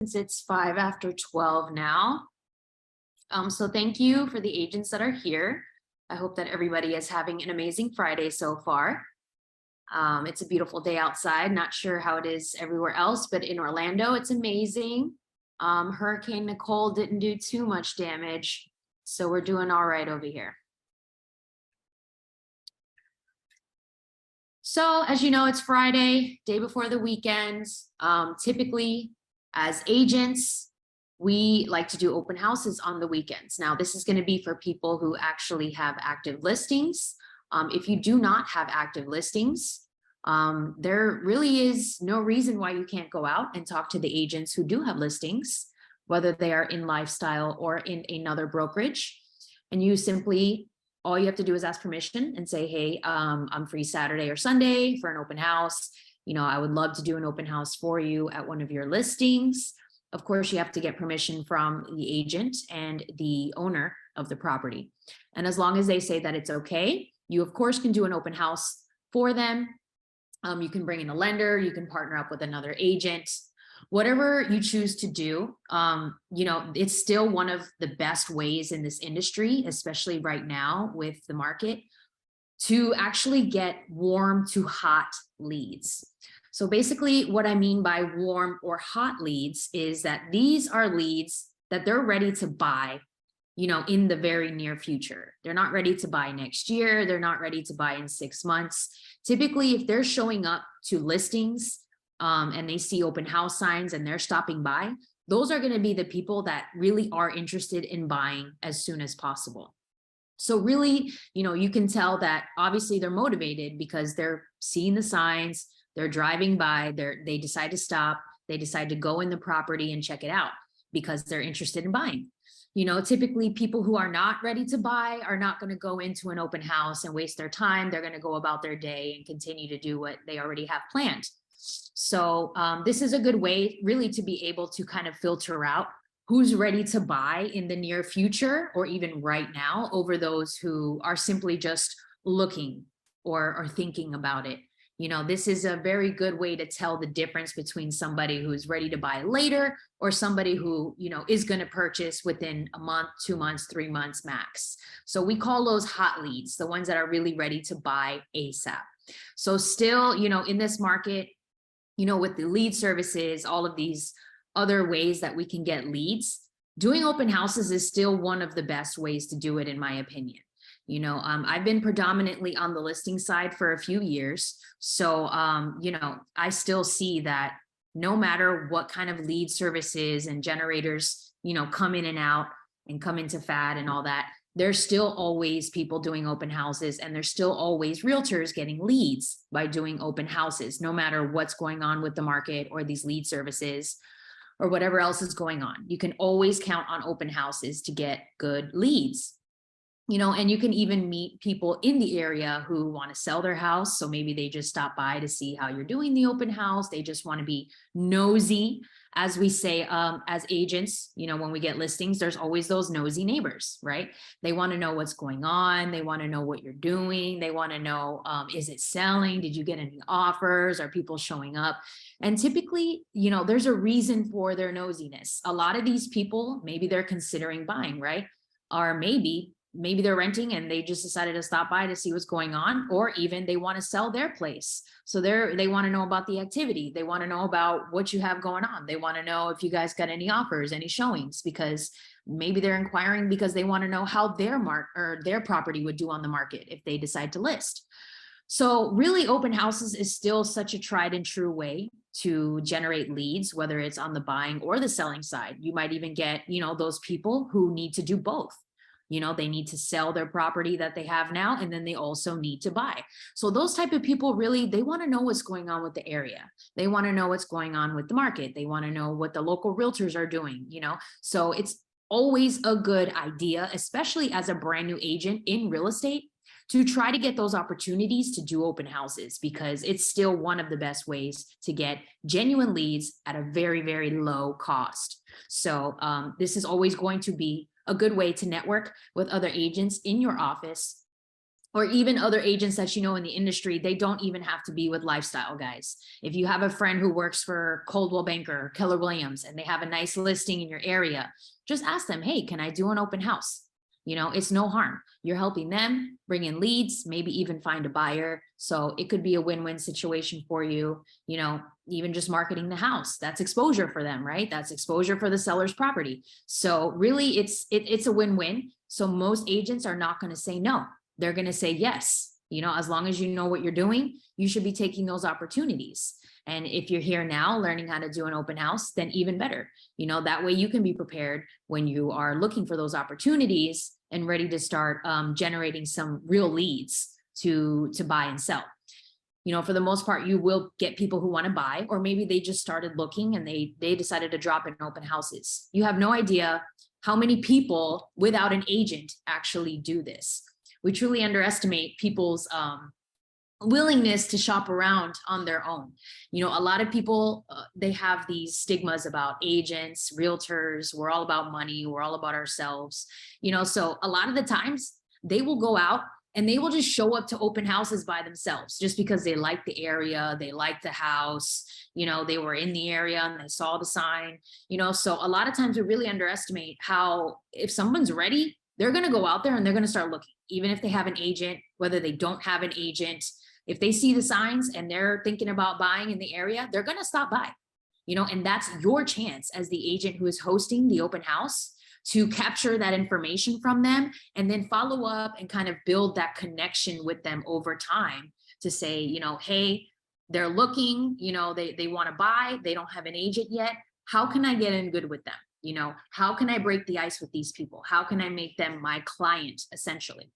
Since it's 5 after 12 now. So thank you for the agents that are here. I hope that everybody is having an amazing Friday so far. It's a beautiful day outside. Not sure how it is everywhere else, but in Orlando, it's amazing. Hurricane Nicole didn't do too much damage, so we're doing all right over here. So as you know, it's Friday, day before the weekend. Typically, as agents, we like to do open houses on the weekends. Now, this is going to be for people who actually have active listings. If you do not have active listings, there really is no reason why you can't go out and talk to the agents who do have listings, whether they are in lifestyle or in another brokerage. And you simply, all you have to do is ask permission and say, hey, I'm free Saturday or Sunday for an open house. You know, I would love to do an open house for you at one of your listings. Of course, you have to get permission from the agent and the owner of the property. And as long as they say that it's okay, you of course can do an open house for them. You can bring in a lender, you can partner up with another agent, whatever you choose to do. You know, it's still one of the best ways in this industry, especially right now with the market, to actually get warm to hot leads. So basically what I mean by warm or hot leads is that these are leads that they're ready to buy, you know, in the very near future. They're not ready to buy next year. They're not ready to buy in 6 months. Typically, if they're showing up to listings and they see open house signs and they're stopping by, those are going to be the people that really are interested in buying as soon as possible. So really, you know, you can tell that obviously they're motivated because they're seeing the signs, they're driving by, they decide to stop, they decide to go in the property and check it out because they're interested in buying. You know, typically people who are not ready to buy are not going to go into an open house and waste their time. They're going to go about their day and continue to do what they already have planned. So this is a good way really to be able to kind of filter out who's ready to buy in the near future or even right now over those who are simply just looking or thinking about it. You know, this is a very good way to tell the difference between somebody who is ready to buy later or somebody who, you know, is going to purchase within a month, 2 months, 3 months max. So we call those hot leads, the ones that are really ready to buy ASAP. So still, you know, in this market, you know, with the lead services, all of these other ways that we can get leads, doing open houses is still one of the best ways to do it, in my opinion. You know, I've been predominantly on the listing side for a few years. So, you know, I still see that no matter what kind of lead services and generators, you know, come in and out and come into FAD and all that, there's still always people doing open houses and there's still always realtors getting leads by doing open houses, no matter what's going on with the market or these lead services or whatever else is going on. You can always count on open houses to get good leads. You know, and you can even meet people in the area who want to sell their house. So maybe they just stop by to see how you're doing the open house. They just want to be nosy, as we say, as agents. You know, when we get listings, there's always those nosy neighbors, right? They want to know what's going on. They want to know what you're doing. They want to know, is it selling? Did you get any offers? Are people showing up? And typically, you know, there's a reason for their nosiness. A lot of these people, maybe they're considering buying, right? Or maybe they're renting and they just decided to stop by to see what's going on, or even they want to sell their place. So they want to know about the activity. They want to know about what you have going on. They want to know if you guys got any offers, any showings, because maybe they're inquiring because they want to know how their property would do on the market if they decide to list. So really open houses is still such a tried and true way to generate leads, whether it's on the buying or the selling side. You might even get, you know, those people who need to do both. You know, they need to sell their property that they have now, and then they also need to buy. So those type of people really, they want to know what's going on with the area. They want to know what's going on with the market. They want to know what the local realtors are doing, you know. So it's always a good idea, especially as a brand new agent in real estate, to try to get those opportunities to do open houses, because it's still one of the best ways to get genuine leads at a very, very low cost. So this is always going to be a good way to network with other agents in your office or even other agents that you know in the industry, they don't even have to be with lifestyle guys. If you have a friend who works for Coldwell Banker or Keller Williams and they have a nice listing in your area, just ask them, hey, can I do an open house? You know, it's no harm. You're helping them bring in leads, maybe even find a buyer. So it could be a win-win situation for you. You know, even just marketing the house, that's exposure for them, right? That's exposure for the seller's property. So really it's a win-win. So most agents are not going to say no. They're going to say yes. You know, as long as you know what you're doing, you should be taking those opportunities. And if you're here now learning how to do an open house, then even better. You know, that way you can be prepared when you are looking for those opportunities and ready to start generating some real leads to buy and sell. You know, for the most part, you will get people who want to buy, or maybe they just started looking and they decided to drop in open houses. You have no idea how many people without an agent actually do this. We truly underestimate people's willingness to shop around on their own. You know, a lot of people, they have these stigmas about agents, realtors. We're all about money. We're all about ourselves. You know, so a lot of the times they will go out and they will just show up to open houses by themselves just because they like the area, they like the house, you know, they were in the area and they saw the sign, you know. So a lot of times we really underestimate how, if someone's ready, they're going to go out there and they're going to start looking, even if they have an agent, whether they don't have an agent. If they see the signs and they're thinking about buying in the area, they're going to stop by, you know. And that's your chance as the agent who is hosting the open house to capture that information from them and then follow up and kind of build that connection with them over time to say, you know, hey, they're looking, you know, they want to buy, they don't have an agent yet. How can I get in good with them? You know, how can I break the ice with these people? How can I make them my client, essentially?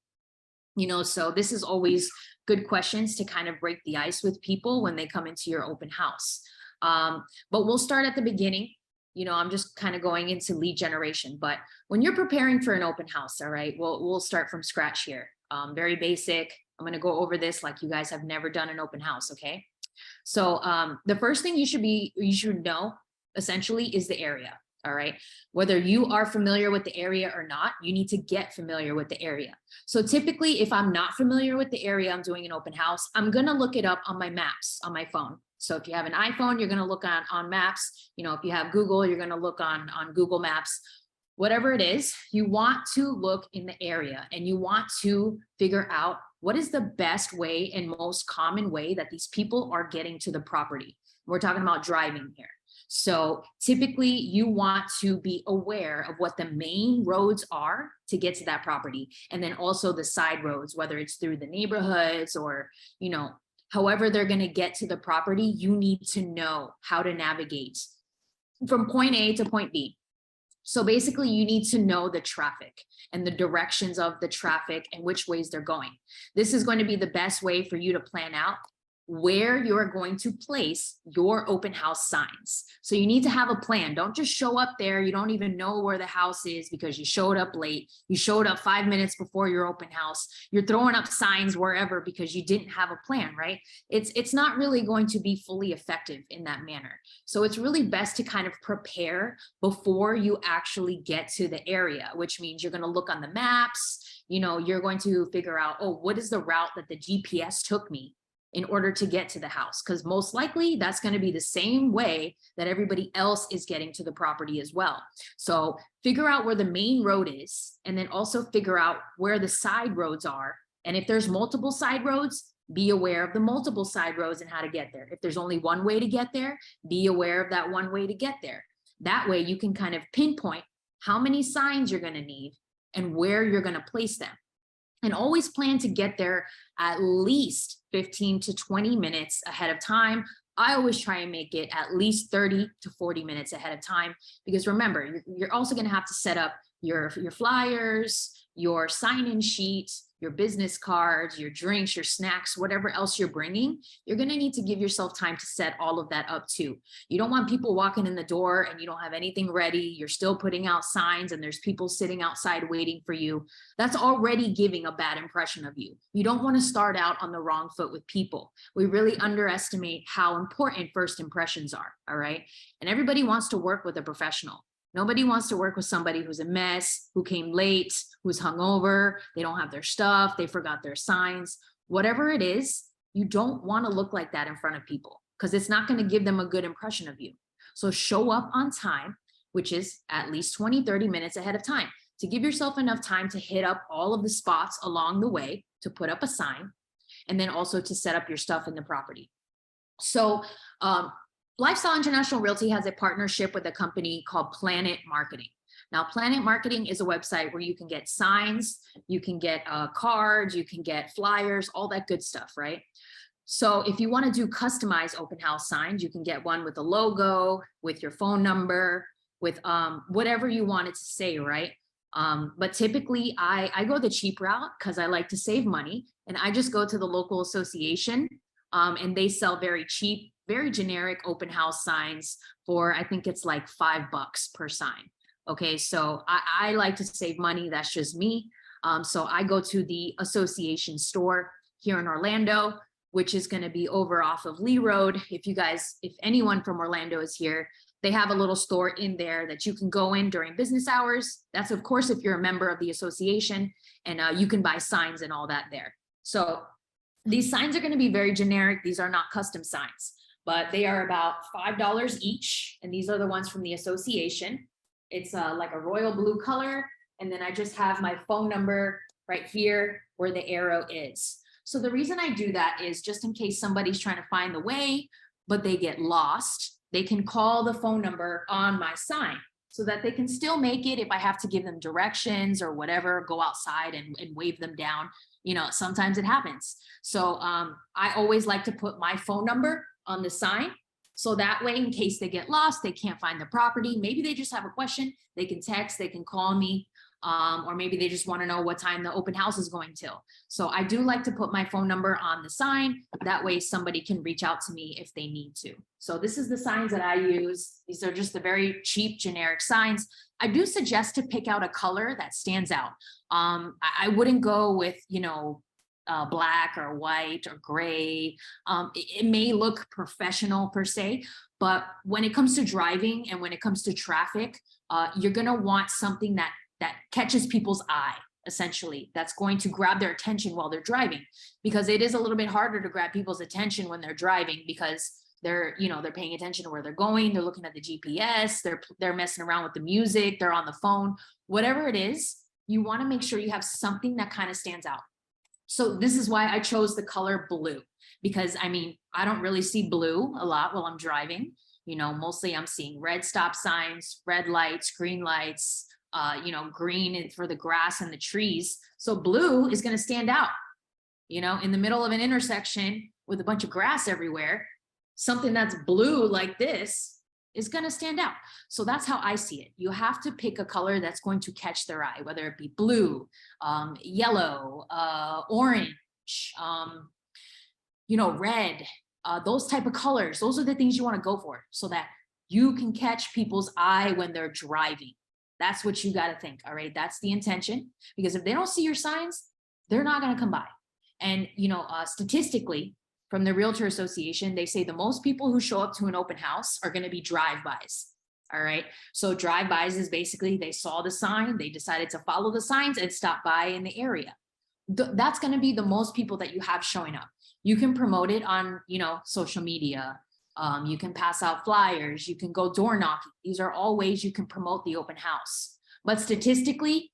You know, so this is always good questions to kind of break the ice with people when they come into your open house. But we'll start at the beginning. You know, I'm just kind of going into lead generation, but when you're preparing for an open house, all right, we'll start from scratch here. Very basic. I'm going to go over this like you guys have never done an open house. Okay. So the first thing you should know essentially is the area. All right. Whether you are familiar with the area or not, you need to get familiar with the area. So typically, if I'm not familiar with the area I'm doing an open house, I'm going to look it up on my maps on my phone. So if you have an iPhone, you're going to look on maps. You know, if you have Google, you're going to look on Google Maps. Whatever it is, you want to look in the area and you want to figure out what is the best way and most common way that these people are getting to the property. We're talking about driving here. So typically you want to be aware of what the main roads are to get to that property. And then also the side roads, whether it's through the neighborhoods or, you know, however they're going to get to the property, you need to know how to navigate from point A to point B. So basically you need to know the traffic and the directions of the traffic and which ways they're going. This is going to be the best way for you to plan out where you're going to place your open house signs. So you need to have a plan. Don't just show up there. You don't even know where the house is because you showed up late. You showed up 5 minutes before your open house. You're throwing up signs wherever because you didn't have a plan, right? It's not really going to be fully effective in that manner. So it's really best to kind of prepare before you actually get to the area, which means you're going to look on the maps. You know, you're going to figure out, oh, what is the route that the GPS took me in order to get to the house? Because most likely that's going to be the same way that everybody else is getting to the property as well. So figure out where the main road is, and then also figure out where the side roads are. And if there's multiple side roads, be aware of the multiple side roads and how to get there. If there's only one way to get there, be aware of that one way to get there. That way you can kind of pinpoint how many signs you're going to need and where you're going to place them. And always plan to get there at least 15 to 20 minutes ahead of time. I always try and make it at least 30 to 40 minutes ahead of time, because remember, you're also going to have to set up your flyers, your sign-in sheet, your business cards, your drinks, your snacks, whatever else you're bringing. You're going to need to give yourself time to set all of that up too. You don't want people walking in the door and you don't have anything ready. You're still putting out signs and there's people sitting outside waiting for you. That's already giving a bad impression of you. You don't want to start out on the wrong foot with people. We really underestimate how important first impressions are. All right. And everybody wants to work with a professional. Nobody wants to work with somebody who's a mess, who came late, who's hungover, they don't have their stuff, they forgot their signs, whatever it is. You don't want to look like that in front of people because it's not going to give them a good impression of you. So show up on time, which is at least 20, 30 minutes ahead of time, to give yourself enough time to hit up all of the spots along the way, to put up a sign, and then also to set up your stuff in the property. So Lifestyle International Realty has a partnership with a company called Planet Marketing. Now, Planet Marketing is a website where you can get signs, you can get cards, you can get flyers, all that good stuff, right? So if you want to do customized open house signs, you can get one with a logo, with your phone number, with whatever you want it to say, right? But typically I go the cheap route because I like to save money, and I just go to the local association, and they sell very cheap, very generic open house signs for, I think it's like $5 per sign. Okay, so I like to save money. That's just me. So I go to the association store here in Orlando, which is going to be over off of Lee Road. If anyone from Orlando is here, they have a little store in there that you can go in during business hours. That's, of course, if you're a member of the association, and you can buy signs and all that there. So these signs are going to be very generic. These are not custom signs, but they are about $5 each. And these are the ones from the association. It's like a royal blue color. And then I just have my phone number right here where the arrow is. So the reason I do that is just in case somebody's trying to find the way, but they get lost, they can call the phone number on my sign so that they can still make it. If I have to give them directions or whatever, go outside and wave them down, sometimes it happens. So I always like to put my phone number on the sign. So that way, in case they get lost, they can't find the property, maybe they just have a question, they can text, they can call me, or maybe they just want to know what time the open house is going till. So I do like to put my phone number on the sign. That way somebody can reach out to me if they need to. So this is the signs that I use. These are just the very cheap, generic signs. I do suggest to pick out a color that stands out. I wouldn't go with, black or white or gray. It may look professional per se, but when it comes to driving and when it comes to traffic, you're going to want something that catches people's eye, essentially, that's going to grab their attention while they're driving, because it is a little bit harder to grab people's attention when they're driving, because they're paying attention to where they're going, they're looking at the GPS, they're messing around with the music, they're on the phone, whatever it is. You want to make sure you have something that kind of stands out. So this is why I chose the color blue, because I don't really see blue a lot while I'm driving. Mostly I'm seeing red stop signs, red lights, green lights, green for the grass and the trees. So blue is going to stand out, in the middle of an intersection with a bunch of grass everywhere. Something that's blue like this is going to stand out. So that's how I see it. You have to pick a color that's going to catch their eye, whether it be blue, yellow, orange, red, those type of colors. Those are the things you want to go for so that you can catch people's eye when they're driving. That's what you got to think. All right. That's the intention, because if they don't see your signs, they're not going to come by. And, statistically, from the Realtor Association, they say the most people who show up to an open house are going to be drive-bys. All right. So drive-bys is basically they saw the sign, they decided to follow the signs and stop by in the area. That's going to be the most people that you have showing up. You can promote it on, social media. You can pass out flyers, you can go door knocking. These are all ways you can promote the open house. But statistically,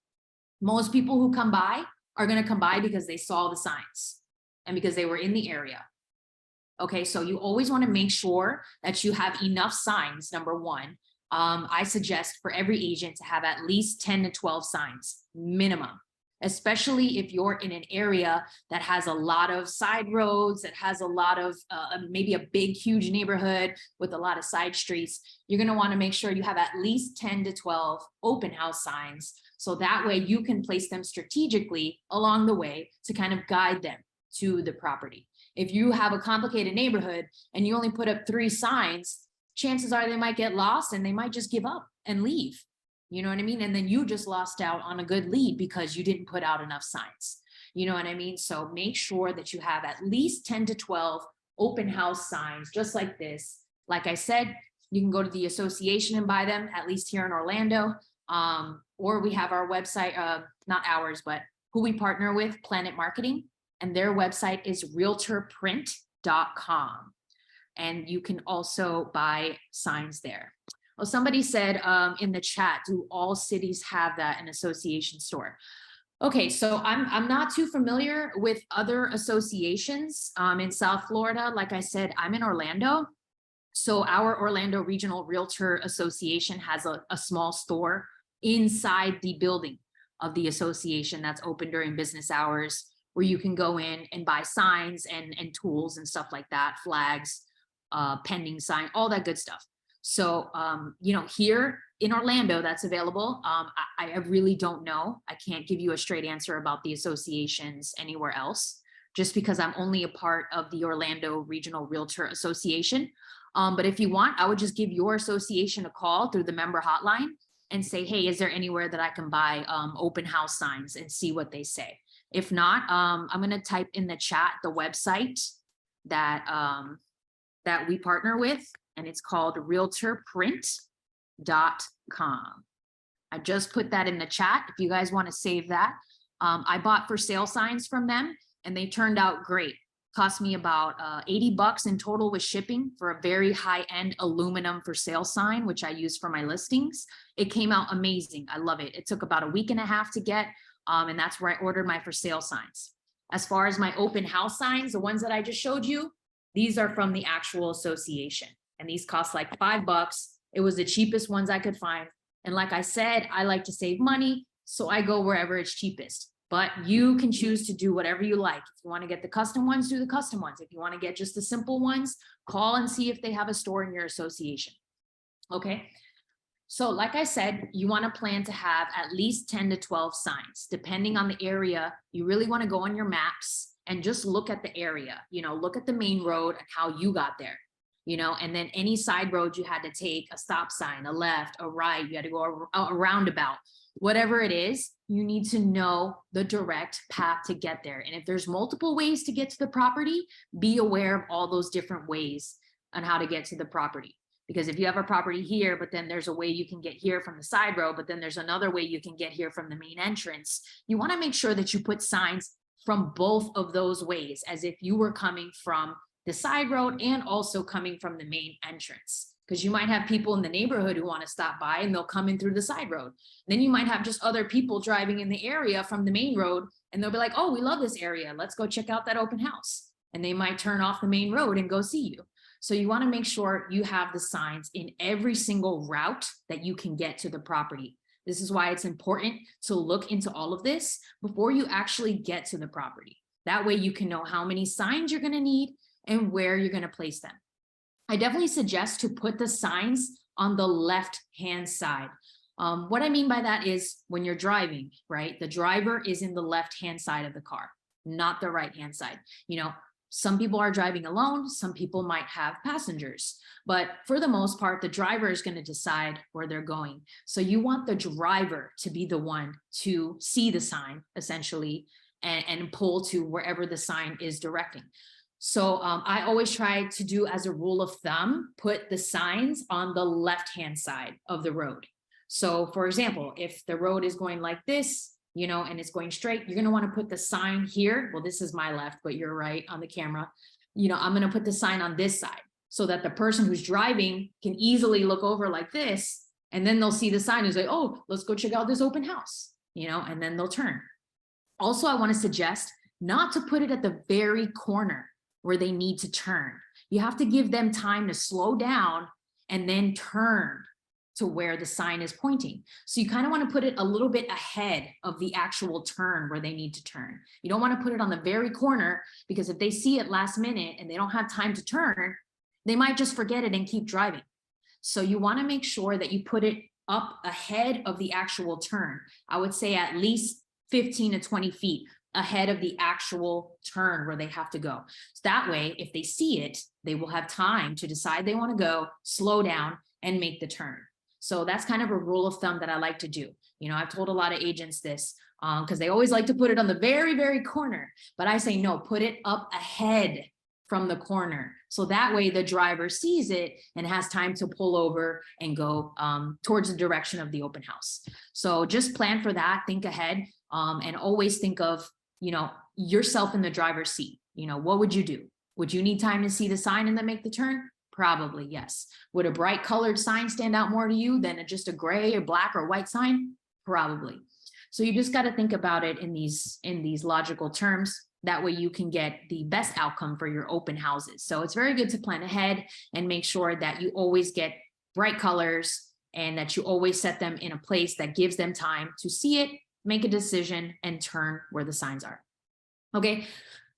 most people who come by are going to come by because they saw the signs and because they were in the area. Okay, so you always want to make sure that you have enough signs, number one. I suggest for every agent to have at least 10 to 12 signs, minimum. Especially if you're in an area that has a lot of side roads, that has a lot of maybe a big, huge neighborhood with a lot of side streets, you're going to want to make sure you have at least 10 to 12 open house signs. So that way you can place them strategically along the way to kind of guide them to the property. If you have a complicated neighborhood and you only put up 3 signs, chances are they might get lost and they might just give up and leave. You know what I mean? And then you just lost out on a good lead because you didn't put out enough signs. You know what I mean? So make sure that you have at least 10 to 12 open house signs, just like this. Like I said, You can go to the association and buy them, at least here in Orlando. Or we have our website, not ours, but who we partner with, Planet Marketing, and their website is realtorprint.com. And you can also buy signs there. Well, somebody said in the chat, do all cities have that, an association store? Okay, so I'm not too familiar with other associations in South Florida. Like I said, I'm in Orlando. So our Orlando Regional Realtor Association has a small store inside the building of the association that's open during business hours, where you can go in and buy signs and tools and stuff like that, flags, pending sign, all that good stuff. So, you know, here in Orlando, that's available. I really don't know. I can't give you a straight answer about the associations anywhere else, just because I'm only a part of the Orlando Regional Realtor Association. But if you want, I would just give your association a call through the member hotline and say, hey, is there anywhere that I can buy open house signs, and see what they say. If not, I'm going to type in the chat the website that that we partner with, and it's called realtorprint.com. I just put that in the chat if you guys want to save that. I bought for sale signs from them, and they turned out great. Cost me about $80 in total with shipping for a very high-end aluminum for sale sign, which I use for my listings. It came out amazing. I love it. It took about a week and a half to get, and that's where I ordered my for sale signs. As far as my open house signs, the ones that I just showed you, these are from the actual association, and these cost like $5. It was the cheapest ones I could find. And like I said, I like to save money, so I go wherever it's cheapest. But you can choose to do whatever you like. If you want to get the custom ones, do the custom ones. If you want to get just the simple ones, call and see if they have a store in your association. Okay. So like I said, you want to plan to have at least 10 to 12 signs, depending on the area. You really want to go on your maps and just look at the area, you know, look at the main road and how you got there, you know, and then any side road you had to take, a stop sign, a left, a right, you had to go a roundabout, whatever it is, you need to know the direct path to get there. And if there's multiple ways to get to the property, be aware of all those different ways on how to get to the property. Because if you have a property here, but then there's a way you can get here from the side road, but then there's another way you can get here from the main entrance, you want to make sure that you put signs from both of those ways, as if you were coming from the side road and also coming from the main entrance. Because you might have people in the neighborhood who want to stop by and they'll come in through the side road. Then you might have just other people driving in the area from the main road, and they'll be like, oh, we love this area. Let's go check out that open house. And they might turn off the main road and go see you. So you want to make sure you have the signs in every single route that you can get to the property. This is why it's important to look into all of this before you actually get to the property. That way you can know how many signs you're going to need and where you're going to place them. I definitely suggest to put the signs on the left-hand side. What I mean by that is when you're driving, right? The driver is in the left-hand side of the car, not the right-hand side. You know, some people are driving alone. Some people might have passengers, but for the most part, the driver is going to decide where they're going. So you want the driver to be the one to see the sign, essentially, and pull to wherever the sign is directing. So I always try to do, as a rule of thumb, put the signs on the left-hand side of the road. So for example, if the road is going like this, you know, and it's going straight, you're going to want to put the sign here. Well, this is my left, but you're right on the camera. You know, I'm going to put the sign on this side so that the person who's driving can easily look over like this, and then they'll see the sign and say, oh, let's go check out this open house, you know, and then they'll turn. Also, I want to suggest not to put it at the very corner where they need to turn. You have to give them time to slow down and then turn to where the sign is pointing. So you kind of want to put it a little bit ahead of the actual turn where they need to turn. You don't want to put it on the very corner, because if they see it last minute and they don't have time to turn, they might just forget it and keep driving. So you want to make sure that you put it up ahead of the actual turn. I would say at least 15 to 20 feet ahead of the actual turn where they have to go. So that way, if they see it, they will have time to decide they want to go, slow down, and make the turn. So that's kind of a rule of thumb that I like to do. You know, I've told a lot of agents this because they always like to put it on the very, very corner. But I say, no, put it up ahead from the corner. So that way the driver sees it and has time to pull over and go towards the direction of the open house. So just plan for that, think ahead, and always think of, you know, yourself in the driver's seat. You know, what would you do? Would you need time to see the sign and then make the turn? Probably, yes. Would a bright colored sign stand out more to you than just a gray or black or white sign? Probably. So you just got to think about it in these logical terms. That way you can get the best outcome for your open houses. So it's very good to plan ahead and make sure that you always get bright colors and that you always set them in a place that gives them time to see it, make a decision, and turn where the signs are. Okay.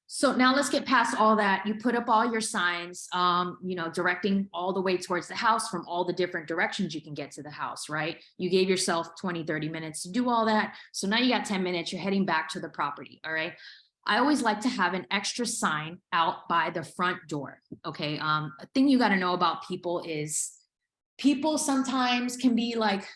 So now let's get past all that. You put up all your signs, you know, directing all the way towards the house from all the different directions you can get to the house, right? You gave yourself 20, 30 minutes to do all that. So now you got 10 minutes, you're heading back to the property. All right. I always like to have an extra sign out by the front door. Okay. A thing you got to know about people is people sometimes can be like,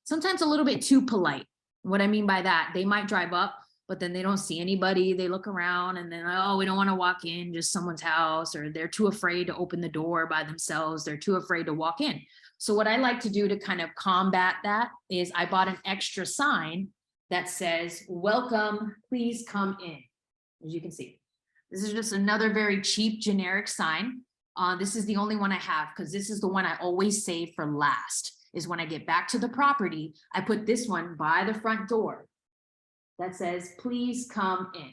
sometimes a little bit too polite. What I mean by that, they might drive up, but then they don't see anybody. They look around and then, oh, we don't want to walk in just someone's house, or they're too afraid to open the door by themselves. They're too afraid to walk in. So what I like to do to kind of combat that is I bought an extra sign that says, welcome, please come in. As you can see, this is just another very cheap generic sign. This is the only one I have because this is the one I always save for last, is when I get back to the property, I put this one by the front door that says, please come in.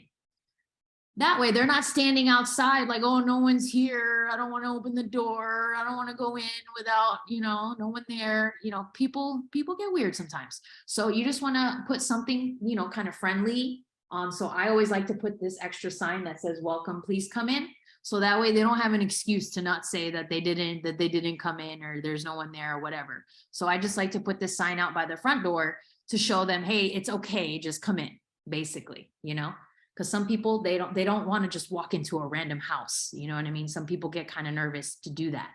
That way they're not standing outside like, oh, no one's here. I don't want to open the door. I don't want to go in without, you know, no one there. You know, people get weird sometimes. So you just want to put something, you know, kind of friendly. So I always like to put this extra sign that says, welcome, please come in. So that way they don't have an excuse to not say that they didn't come in or there's no one there or whatever. So I just like to put this sign out by the front door to show them, hey, it's okay, just come in, basically, you know. Because some people, they don't want to just walk into a random house. You know what I mean? Some people get kind of nervous to do that.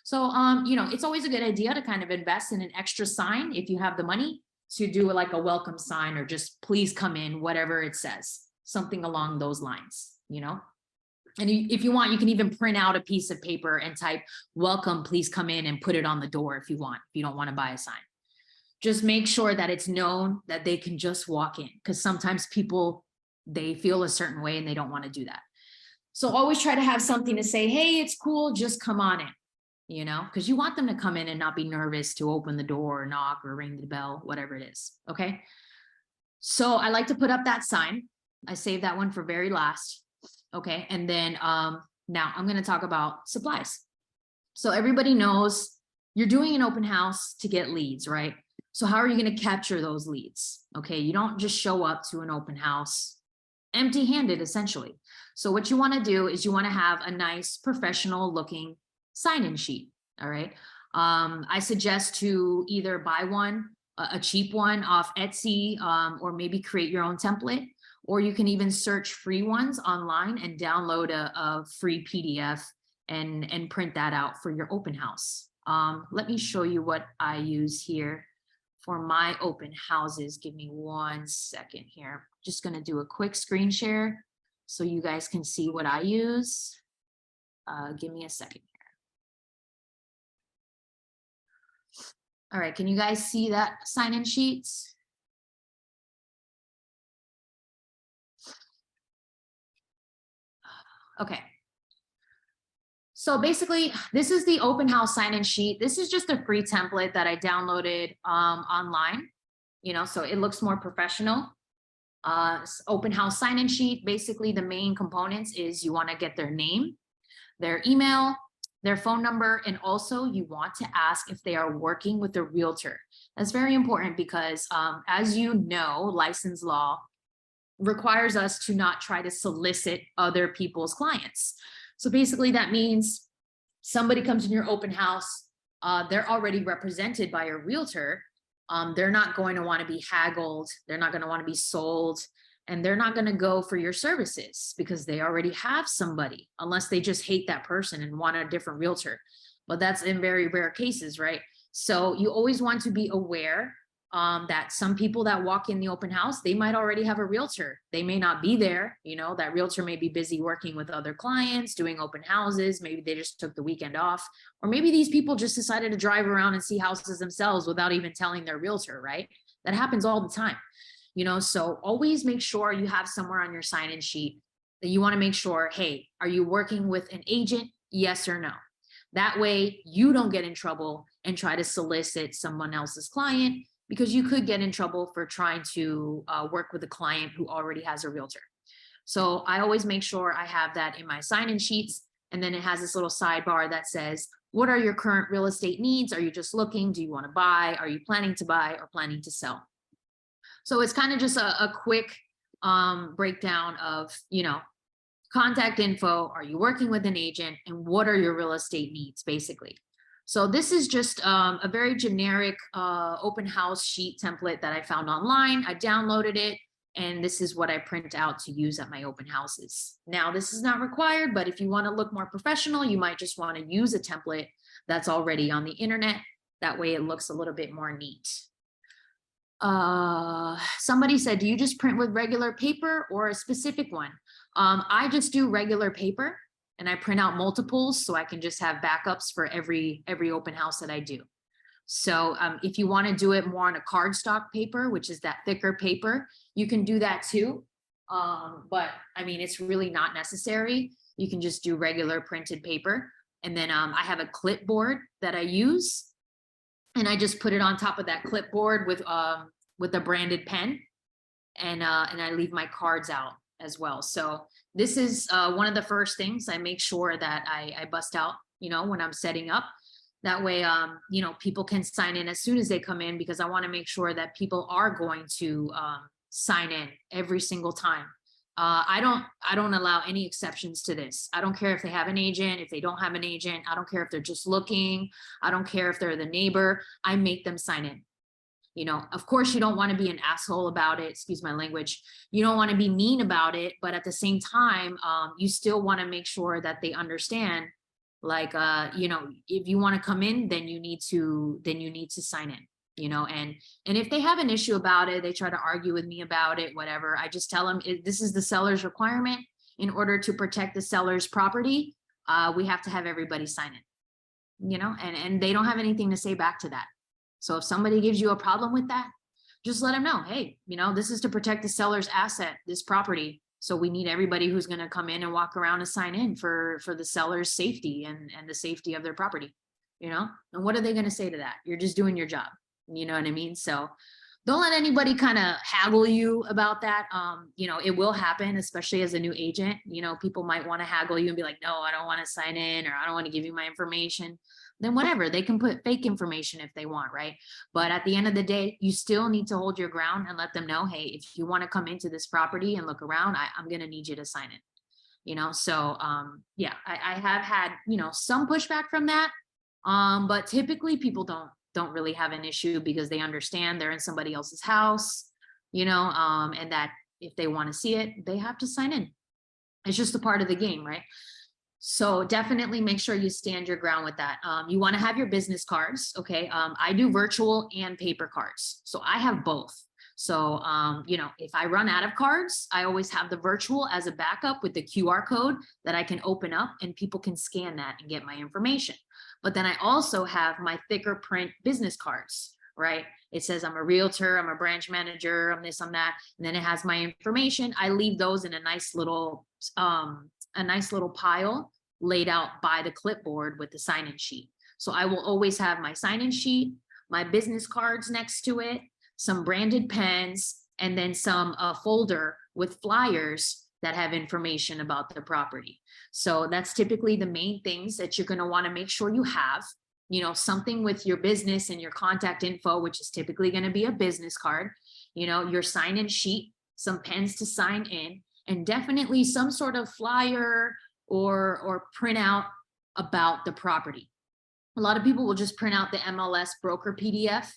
So, you know, it's always a good idea to kind of invest in an extra sign if you have the money to do like a welcome sign or just please come in, whatever it says, something along those lines, you know? And if you want, you can even print out a piece of paper and type welcome, please come in, and put it on the door if you want, if you don't want to buy a sign. Just make sure that it's known that they can just walk in, because sometimes people, they feel a certain way and they don't want to do that. So always try to have something to say, hey, it's cool, just come on in, you know, because you want them to come in and not be nervous to open the door or knock or ring the bell, whatever it is. Okay. So I like to put up that sign. I saved that one for very last. Okay. And then now I'm going to talk about supplies. So everybody knows you're doing an open house to get leads, right? So how are you going to capture those leads? Okay. You don't just show up to an open house empty-handed, essentially. So what you want to do is you want to have a nice professional looking sign-in sheet. All right. I suggest to either buy one, a cheap one off Etsy, or maybe create your own template, or you can even search free ones online and download a free PDF and print that out for your open house. Let me show you what I use here for my open houses. Give me 1 second here. Just going to do a quick screen share so you guys can see what I use. Give me a second here. All right, can you guys see that sign-in sheets? Okay. So basically, this is the open house sign-in sheet. This is just a free template that I downloaded online, you know, so it looks more professional. Open house sign-in sheet, basically the main components is you want to get their name, their email, their phone number, and also you want to ask if they are working with a realtor. That's very important because as you know, license law requires us to not try to solicit other people's clients. So basically that means somebody comes in your open house, they're already represented by a realtor. They're not going to want to be haggled. They're not going to want to be sold. And they're not going to go for your services because they already have somebody, unless they just hate that person and want a different realtor. But that's in very rare cases, right? So you always want to be aware that some people that walk in the open house, they might already have a realtor. They may not be there. That realtor may be busy working with other clients, doing open houses. Maybe they just took the weekend off, or maybe these people just decided to drive around and see houses themselves without even telling their realtor, right? That happens all the time. So always make sure you have somewhere on your sign-in sheet that you want to make sure, hey, are you working with an agent? Yes or no? That way you don't get in trouble and try to solicit someone else's client, because you could get in trouble for trying to work with a client who already has a realtor. So I always make sure I have that in my sign-in sheets. And then it has this little sidebar that says, what are your current real estate needs? Are you just looking? Do you want to buy? Are you planning to buy or planning to sell? So it's kind of just a quick breakdown of, contact info. Are you working with an agent? And what are your real estate needs, basically? So this is just a very generic open house sheet template that I found online. I downloaded it, and this is what I print out to use at my open houses. Now, this is not required, but if you want to look more professional, you might just want to use a template that's already on the internet. That way it looks a little bit more neat. Somebody said, do you just print with regular paper or a specific one? I just do regular paper, and I print out multiples so I can just have backups for every open house that I do. So if you want to do it more on a cardstock paper, which is that thicker paper, you can do that too. But I mean, it's really not necessary. You can just do regular printed paper. And then I have a clipboard that I use, and I just put it on top of that clipboard with a branded pen, and I leave my cards out as well. So this is one of the first things I make sure that I bust out, when I'm setting up. That way, people can sign in as soon as they come in, because I want to make sure that people are going to sign in every single time. I don't allow any exceptions to this. I don't care if they have an agent, if they don't have an agent. I don't care if they're just looking. I don't care if they're the neighbor. I make them sign in. Of course, you don't want to be an asshole about it. Excuse my language. You don't want to be mean about it, but at the same time, you still want to make sure that they understand, like, if you want to come in, then you need to sign in, and if they have an issue about it, they try to argue with me about it, whatever, I just tell them, this is the seller's requirement. In order to protect the seller's property, we have to have everybody sign in, and they don't have anything to say back to that. So if somebody gives you a problem with that, just let them know, hey, this is to protect the seller's asset, this property. So we need everybody who's going to come in and walk around and sign in for the seller's safety and the safety of their property, and what are they going to say to that? You're just doing your job. You know what I mean? So don't let anybody kind of haggle you about that. It will happen, especially as a new agent. People might want to haggle you and be like, no, I don't want to sign in, or I don't want to give you my information. Then whatever, they can put fake information if they want, right? But at the end of the day, you still need to hold your ground and let them know, hey, if you want to come into this property and look around, I'm going to need you to sign it. So yeah, I have had, some pushback from that. But typically people don't really have an issue, because they understand they're in somebody else's house, and that if they want to see it, they have to sign in. It's just a part of the game, right? So definitely make sure you stand your ground with that. You want to have your business cards. Okay. I do virtual and paper cards. So I have both. So, if I run out of cards, I always have the virtual as a backup with the QR code that I can open up, and people can scan that and get my information. But then I also have my thicker print business cards, right? It says I'm a realtor, I'm a branch manager, I'm this, I'm that. And then it has my information. I leave those in a nice little pile laid out by the clipboard with the sign-in sheet. So I will always have my sign-in sheet, my business cards next to it, some branded pens, and then some folder with flyers that have information about the property. So that's typically the main things that you're going to want to make sure you have, something with your business and your contact info, which is typically going to be a business card, your sign-in sheet, some pens to sign in, and definitely some sort of flyer or printout about the property. A lot of people will just print out the MLS broker PDF,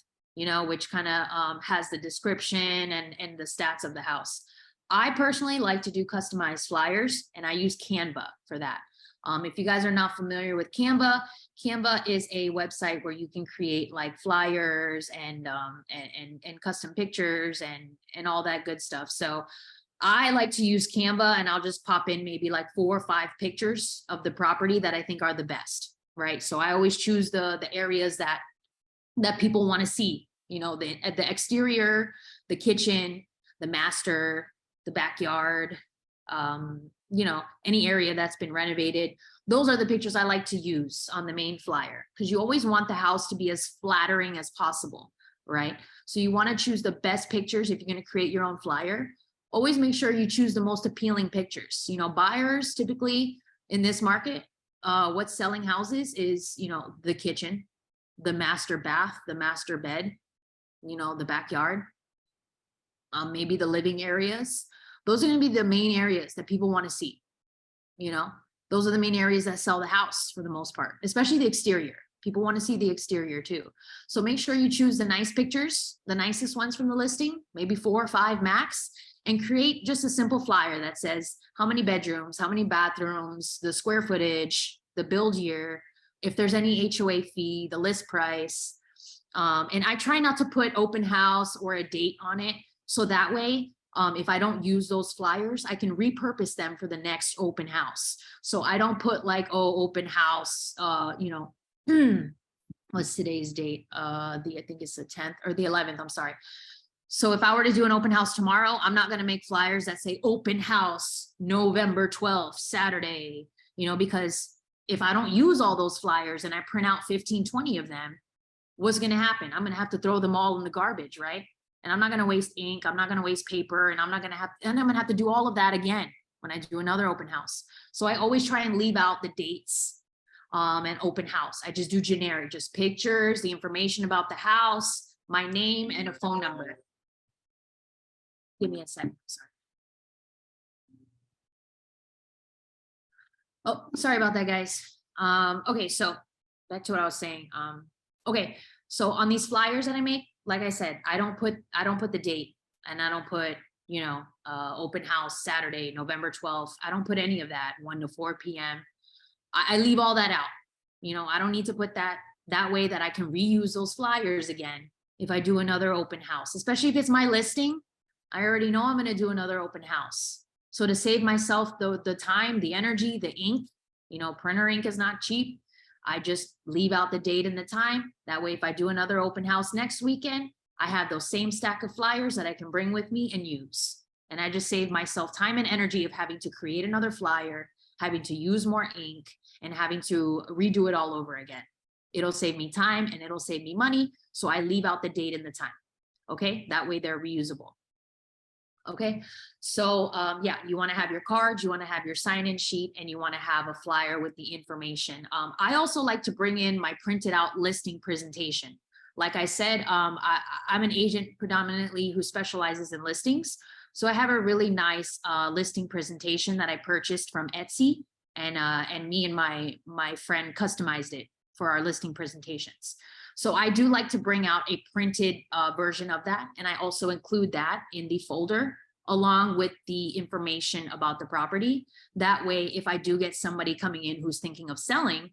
which kind of has the description and the stats of the house. I personally like to do customized flyers, and I use Canva for that. If you guys are not familiar with Canva, Canva is a website where you can create like flyers and custom pictures and all that good stuff. So I like to use Canva, and I'll just pop in maybe like 4 or 5 pictures of the property that I think are the best, right? So I always choose the areas that people want to see, you know, the exterior, the kitchen, the master, the backyard, you know, any area that's been renovated. Those are the pictures I like to use on the main flyer, because you always want the house to be as flattering as possible, right? So you want to choose the best pictures if you're going to create your own flyer. Always make sure you choose the most appealing pictures. You know, buyers typically in this market, what's selling houses is, you know, the kitchen, the master bath, the master bed, you know, the backyard, maybe the living areas. Those are going to be the main areas that people want to see. You know, those are the main areas that sell the house for the most part, especially the exterior. People want to see the exterior too. So make sure you choose the nice pictures, the nicest ones from the listing, maybe 4 or 5 max, and create just a simple flyer that says how many bedrooms, how many bathrooms, the square footage, the build year, if there's any HOA fee, the list price. And I try not to put open house or a date on it. So that way, if I don't use those flyers, I can repurpose them for the next open house. So I don't put like, oh, open house, you know, what's today's date? I think it's the 10th or the 11th, I'm sorry. So if I were to do an open house tomorrow, I'm not going to make flyers that say open house November 12th, Saturday, you know, because if I don't use all those flyers and I print out 15, 20 of them, what's going to happen? I'm going to have to throw them all in the garbage, right? And I'm not going to waste ink. I'm not going to waste paper, and I'm going to have to do all of that again when I do another open house. So I always try and leave out the dates and open house. I just do generic, just pictures, the information about the house, my name, and a phone number. Give me a second. Sorry. Oh, sorry about that, guys. Okay, so back to what I was saying. Okay, so on these flyers that I make, like I said, I don't put the date, and I don't put, you know, open house Saturday, November 12th. I don't put any of that, 1 to 4 p.m. I leave all that out. You know, I don't need to put that way that I can reuse those flyers again if I do another open house, especially if it's my listing. I already know I'm going to do another open house. So to save myself the time, the energy, the ink, you know, printer ink is not cheap. I just leave out the date and the time. That way, if I do another open house next weekend, I have those same stack of flyers that I can bring with me and use. And I just save myself time and energy of having to create another flyer, having to use more ink, and having to redo it all over again. It'll save me time and it'll save me money. So I leave out the date and the time. Okay, that way they're reusable. Okay, so yeah, you want to have your cards, you want to have your sign-in sheet, and you want to have a flyer with the information. I also like to bring in my printed out listing presentation. Like I said, I'm an agent predominantly who specializes in listings. So I have a really nice listing presentation that I purchased from Etsy, and me and my friend customized it for our listing presentations. So I do like to bring out a printed version of that. And I also include that in the folder along with the information about the property. That way, if I do get somebody coming in who's thinking of selling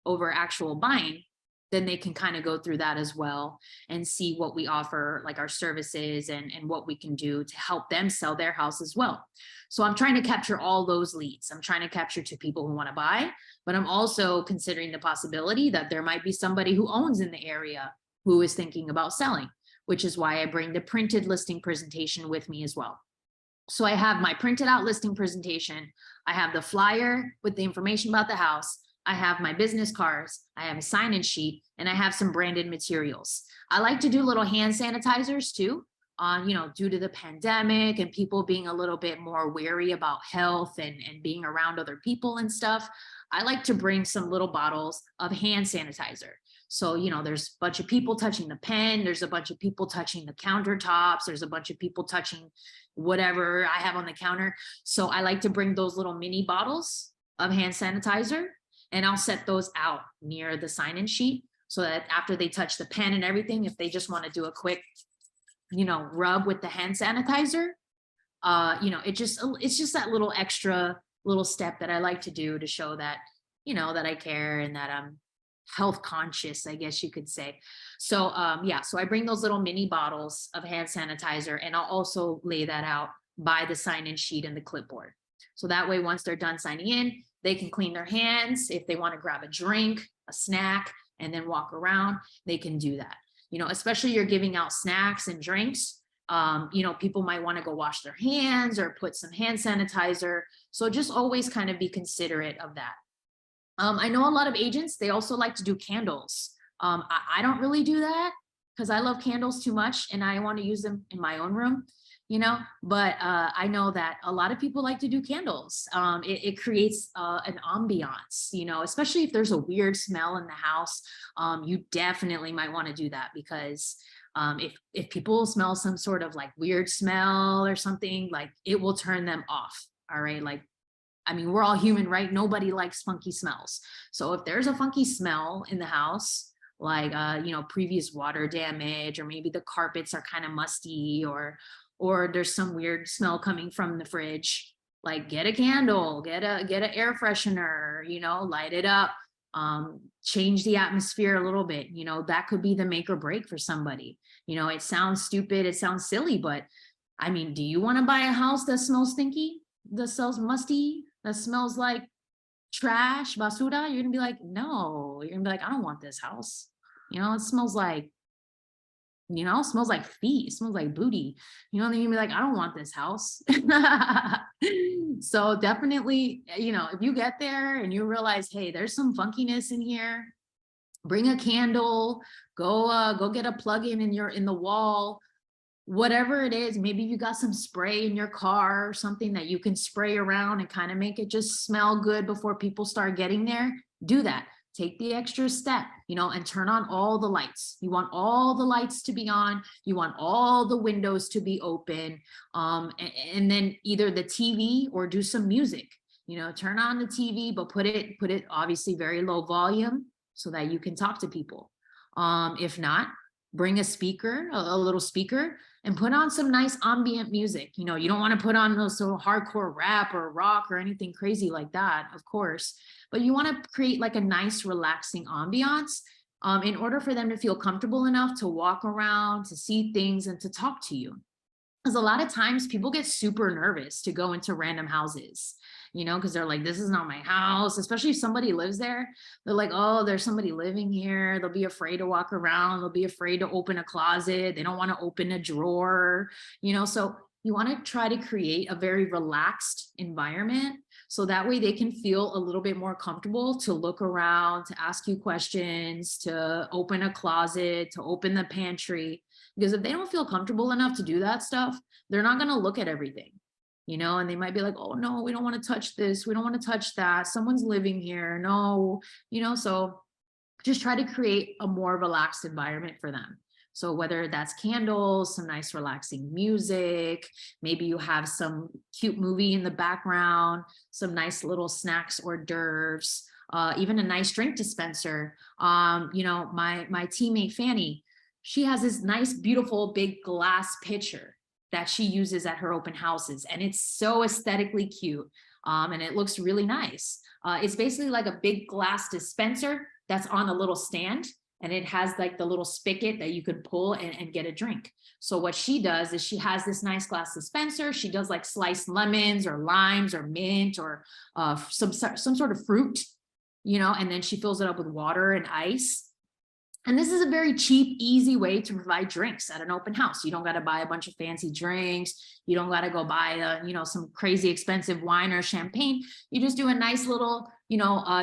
over actual buying, then they can kind of go through that as well and see what we offer, like our services and what we can do to help them sell their house as well. So I'm trying to capture all those leads. I'm trying to capture 2 people who want to buy, but I'm also considering the possibility that there might be somebody who owns in the area who is thinking about selling, which is why I bring the printed listing presentation with me as well. So I have my printed out listing presentation. I have the flyer with the information about the house. I have my business cards, I have a sign-in sheet, and I have some branded materials. I like to do little hand sanitizers too, you know, due to the pandemic and people being a little bit more wary about health and being around other people and stuff. I like to bring some little bottles of hand sanitizer. So, you know, there's a bunch of people touching the pen, there's a bunch of people touching the countertops, there's a bunch of people touching whatever I have on the counter. So I like to bring those little mini bottles of hand sanitizer, and I'll set those out near the sign-in sheet so that after they touch the pen and everything, if they just want to do a quick, you know, rub with the hand sanitizer, you know, it's just that little extra little step that I like to do to show that, that I care and that I'm health conscious, I guess you could say. So yeah, so I bring those little mini bottles of hand sanitizer, and I'll also lay that out by the sign-in sheet and the clipboard. So that way, once they're done signing in, they can clean their hands. If they want to grab a drink, a snack, and then walk around, they can do that. Especially you're giving out snacks and drinks. People might want to go wash their hands or put some hand sanitizer. So just always kind of be considerate of that. I know a lot of agents, they also like to do candles. I don't really do that because I love candles too much and I want to use them in my own room, but I know that a lot of people like to do candles. It creates an ambiance, especially if there's a weird smell in the house. You definitely might want to do that because if people smell some sort of like weird smell or something, like it will turn them off. All right. Like, I mean, we're all human, right? Nobody likes funky smells. So if there's a funky smell in the house, like, previous water damage, or maybe the carpets are kind of musty, or there's some weird smell coming from the fridge, like get a candle, get an air freshener, light it up, change the atmosphere a little bit. That could be the make or break for somebody. It sounds stupid, it sounds silly, but I mean, do you want to buy a house that smells stinky, that smells musty, that smells like trash, basura? You're gonna be like, no. You're gonna be like, I don't want this house. It smells like, smells like feet, it smells like booty. Then you're gonna be like, I don't want this house. So definitely, if you get there and you realize, hey, there's some funkiness in here, bring a candle, go get a plug-in in the wall, whatever it is. Maybe you got some spray in your car or something that you can spray around and kind of make it just smell good before people start getting there. Do that. Take the extra step, and turn on all the lights. You want all the lights to be on. You want all the windows to be open. And then either the TV or do some music, turn on the TV, but put it obviously very low volume so that you can talk to people. If not, bring a speaker, a little speaker, and put on some nice ambient music. You don't want to put on those sort of hardcore rap or rock or anything crazy like that, of course, but you want to create like a nice relaxing ambiance in order for them to feel comfortable enough to walk around, to see things, and to talk to you. Because a lot of times people get super nervous to go into random houses, because they're like, this is not my house. Especially if somebody lives there, they're like, oh, there's somebody living here. They'll be afraid to walk around. They'll be afraid to open a closet. They don't want to open a drawer, so you want to try to create a very relaxed environment. So that way they can feel a little bit more comfortable to look around, to ask you questions, to open a closet, to open the pantry. Because if they don't feel comfortable enough to do that stuff, they're not going to look at everything, and they might be like, oh no, we don't want to touch this. We don't want to touch that. Someone's living here. No, so just try to create a more relaxed environment for them. So whether that's candles, some nice relaxing music, maybe you have some cute movie in the background, some nice little snacks, hors d'oeuvres, even a nice drink dispenser. My teammate Fanny, she has this nice, beautiful, big glass pitcher that she uses at her open houses. And it's so aesthetically cute. And it looks really nice. It's basically like a big glass dispenser that's on a little stand. And it has like the little spigot that you could pull and get a drink. So what she does is she has this nice glass dispenser. She does like sliced lemons or limes or mint or some sort of fruit, and then she fills it up with water and ice. And this is a very cheap, easy way to provide drinks at an open house. You don't got to buy a bunch of fancy drinks. You don't got to go buy, some crazy expensive wine or champagne. You just do a nice little,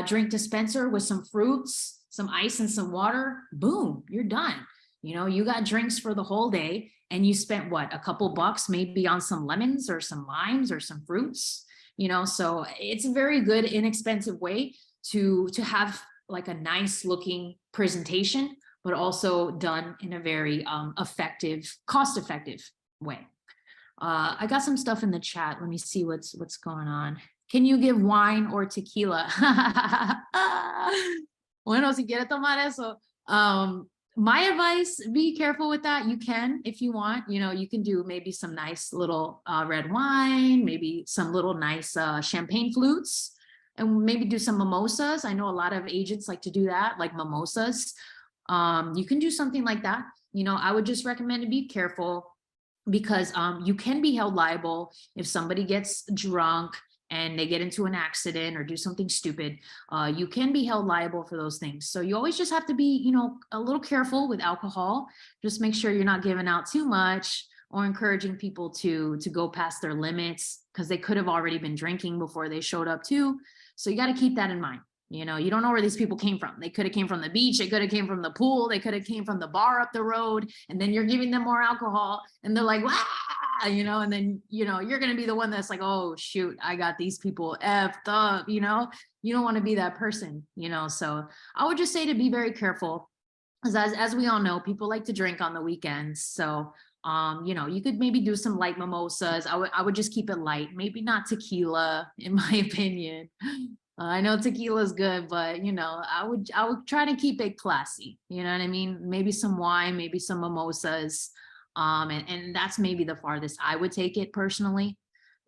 drink dispenser with some fruits, some ice and some water. Boom, you're done. You got drinks for the whole day, and you spent what, a couple bucks maybe on some lemons or some limes or some fruits, so it's a very good, inexpensive way to have like a nice looking presentation, but also done in a very cost-effective way. I got some stuff in the chat. Let me see what's going on. Can you give wine or tequila? Bueno, si quiere tomar eso. My advice, be careful with that. You can, if you want, you can do maybe some nice little red wine, maybe some little nice champagne flutes. and maybe do some mimosas. I know a lot of agents like to do that, like mimosas. You can do something like that. I would just recommend to be careful because you can be held liable if somebody gets drunk and they get into an accident or do something stupid. You can be held liable for those things. So you always just have to be, a little careful with alcohol. Just make sure you're not giving out too much or encouraging people to go past their limits because they could have already been drinking before they showed up too. So you got to keep that in mind. You don't know where these people came from. They could have came from the beach. They could have came from the pool. They could have came from the bar up the road. And then you're giving them more alcohol and they're like, wow, and then, you're going to be the one that's like, oh, shoot, I got these people effed up, you don't want to be that person, so I would just say to be very careful because as we all know, people like to drink on the weekends. So, you could maybe do some light mimosas. I would just keep it light, maybe not tequila, in my opinion. I know tequila is good, but I would try to keep it classy. You know what I mean? Maybe some wine, maybe some mimosas. And that's maybe the farthest I would take it personally,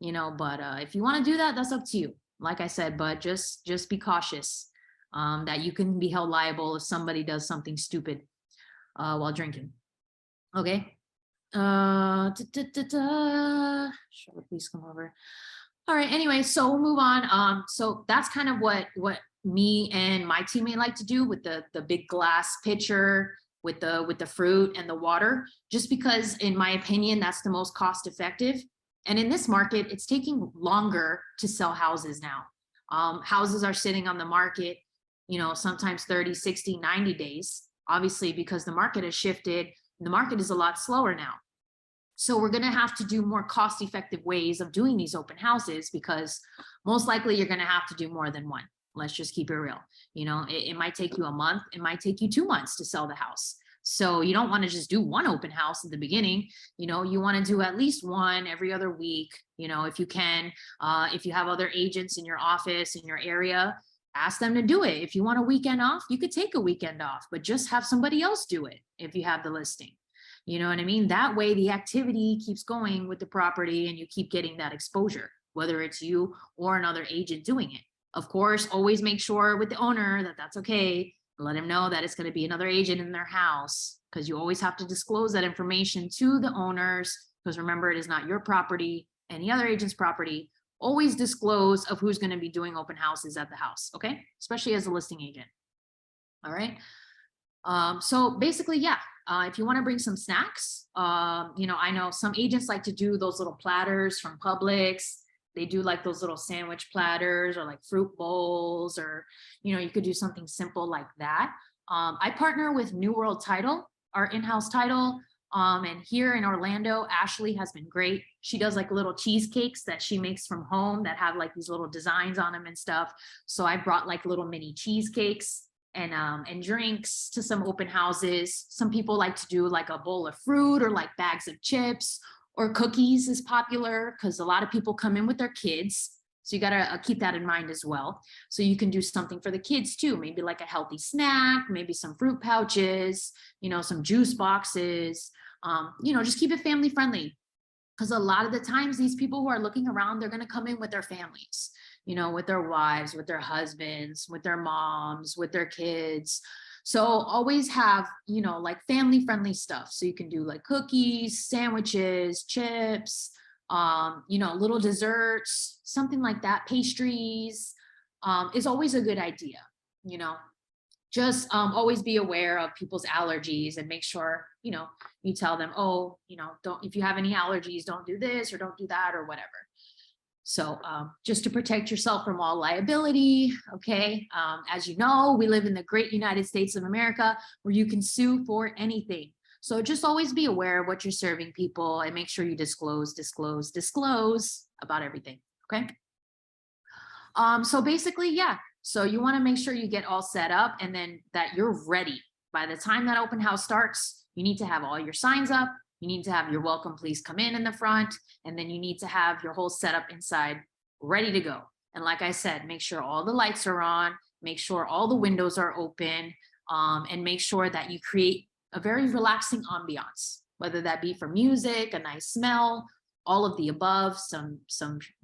but if you want to do that, that's up to you. Like I said, but just be cautious that you can be held liable if somebody does something stupid while drinking. Okay. Sure, please come over. All right, anyway, so we'll move on. So that's kind of what me and my teammate like to do with the big glass pitcher with the fruit and the water, just because in my opinion, that's the most cost effective. And in this market, it's taking longer to sell houses now. Houses are sitting on the market, sometimes 30, 60, 90 days, obviously, because the market has shifted. The market is a lot slower now. So we're going to have to do more cost-effective ways of doing these open houses because most likely you're going to have to do more than one. Let's just keep it real. It might take you a month. It might take you 2 months to sell the house. So you don't want to just do one open house at the beginning. You want to do at least one every other week, if you can. If you have other agents in your office, in your area, ask them to do it. If you want a weekend off, you could take a weekend off, but just have somebody else do it if you have the listing. You know what I mean? That way the activity keeps going with the property and you keep getting that exposure, whether it's you or another agent doing it. Of course, always make sure with the owner that that's okay. Let him know that it's going to be another agent in their house because you always have to disclose that information to the owners because remember, it is not your property, any other agent's property. Always disclose of who's going to be doing open houses at the house, okay? Especially as a listing agent. All right. So basically, yeah, if you want to bring some snacks, I know some agents like to do those little platters from Publix. They do like those little sandwich platters or like fruit bowls, or, you could do something simple like that. I partner with New World Title, our in-house title. And here in Orlando, Ashley has been great. She does like little cheesecakes that she makes from home that have like these little designs on them and stuff. So I brought like little mini cheesecakes and drinks to some open houses. Some people like to do like a bowl of fruit or like bags of chips, or cookies is popular because a lot of people come in with their kids. So you got to keep that in mind as well. So you can do something for the kids too, maybe like a healthy snack, maybe some fruit pouches, some juice boxes, just keep it family friendly. Because a lot of the times these people who are looking around, they're going to come in with their families, with their wives, with their husbands, with their moms, with their kids. So always have, like family friendly stuff. So you can do like cookies, sandwiches, chips, little desserts, something like that. Pastries is always a good idea, just always be aware of people's allergies and make sure, you tell them, oh, don't, if you have any allergies, don't do this or don't do that or whatever. So just to protect yourself from all liability, okay? As you know, we live in the great United States of America where you can sue for anything. So just always be aware of what you're serving people and make sure you disclose about everything, okay? So basically, yeah. So you want to make sure you get all set up and then that you're ready. By the time that open house starts, you need to have all your signs up. You need to have your welcome, please come in the front. And then you need to have your whole setup inside ready to go. And like I said, make sure all the lights are on, make sure all the windows are open, and make sure that you create a very relaxing ambiance, whether that be for music, a nice smell, all of the above, some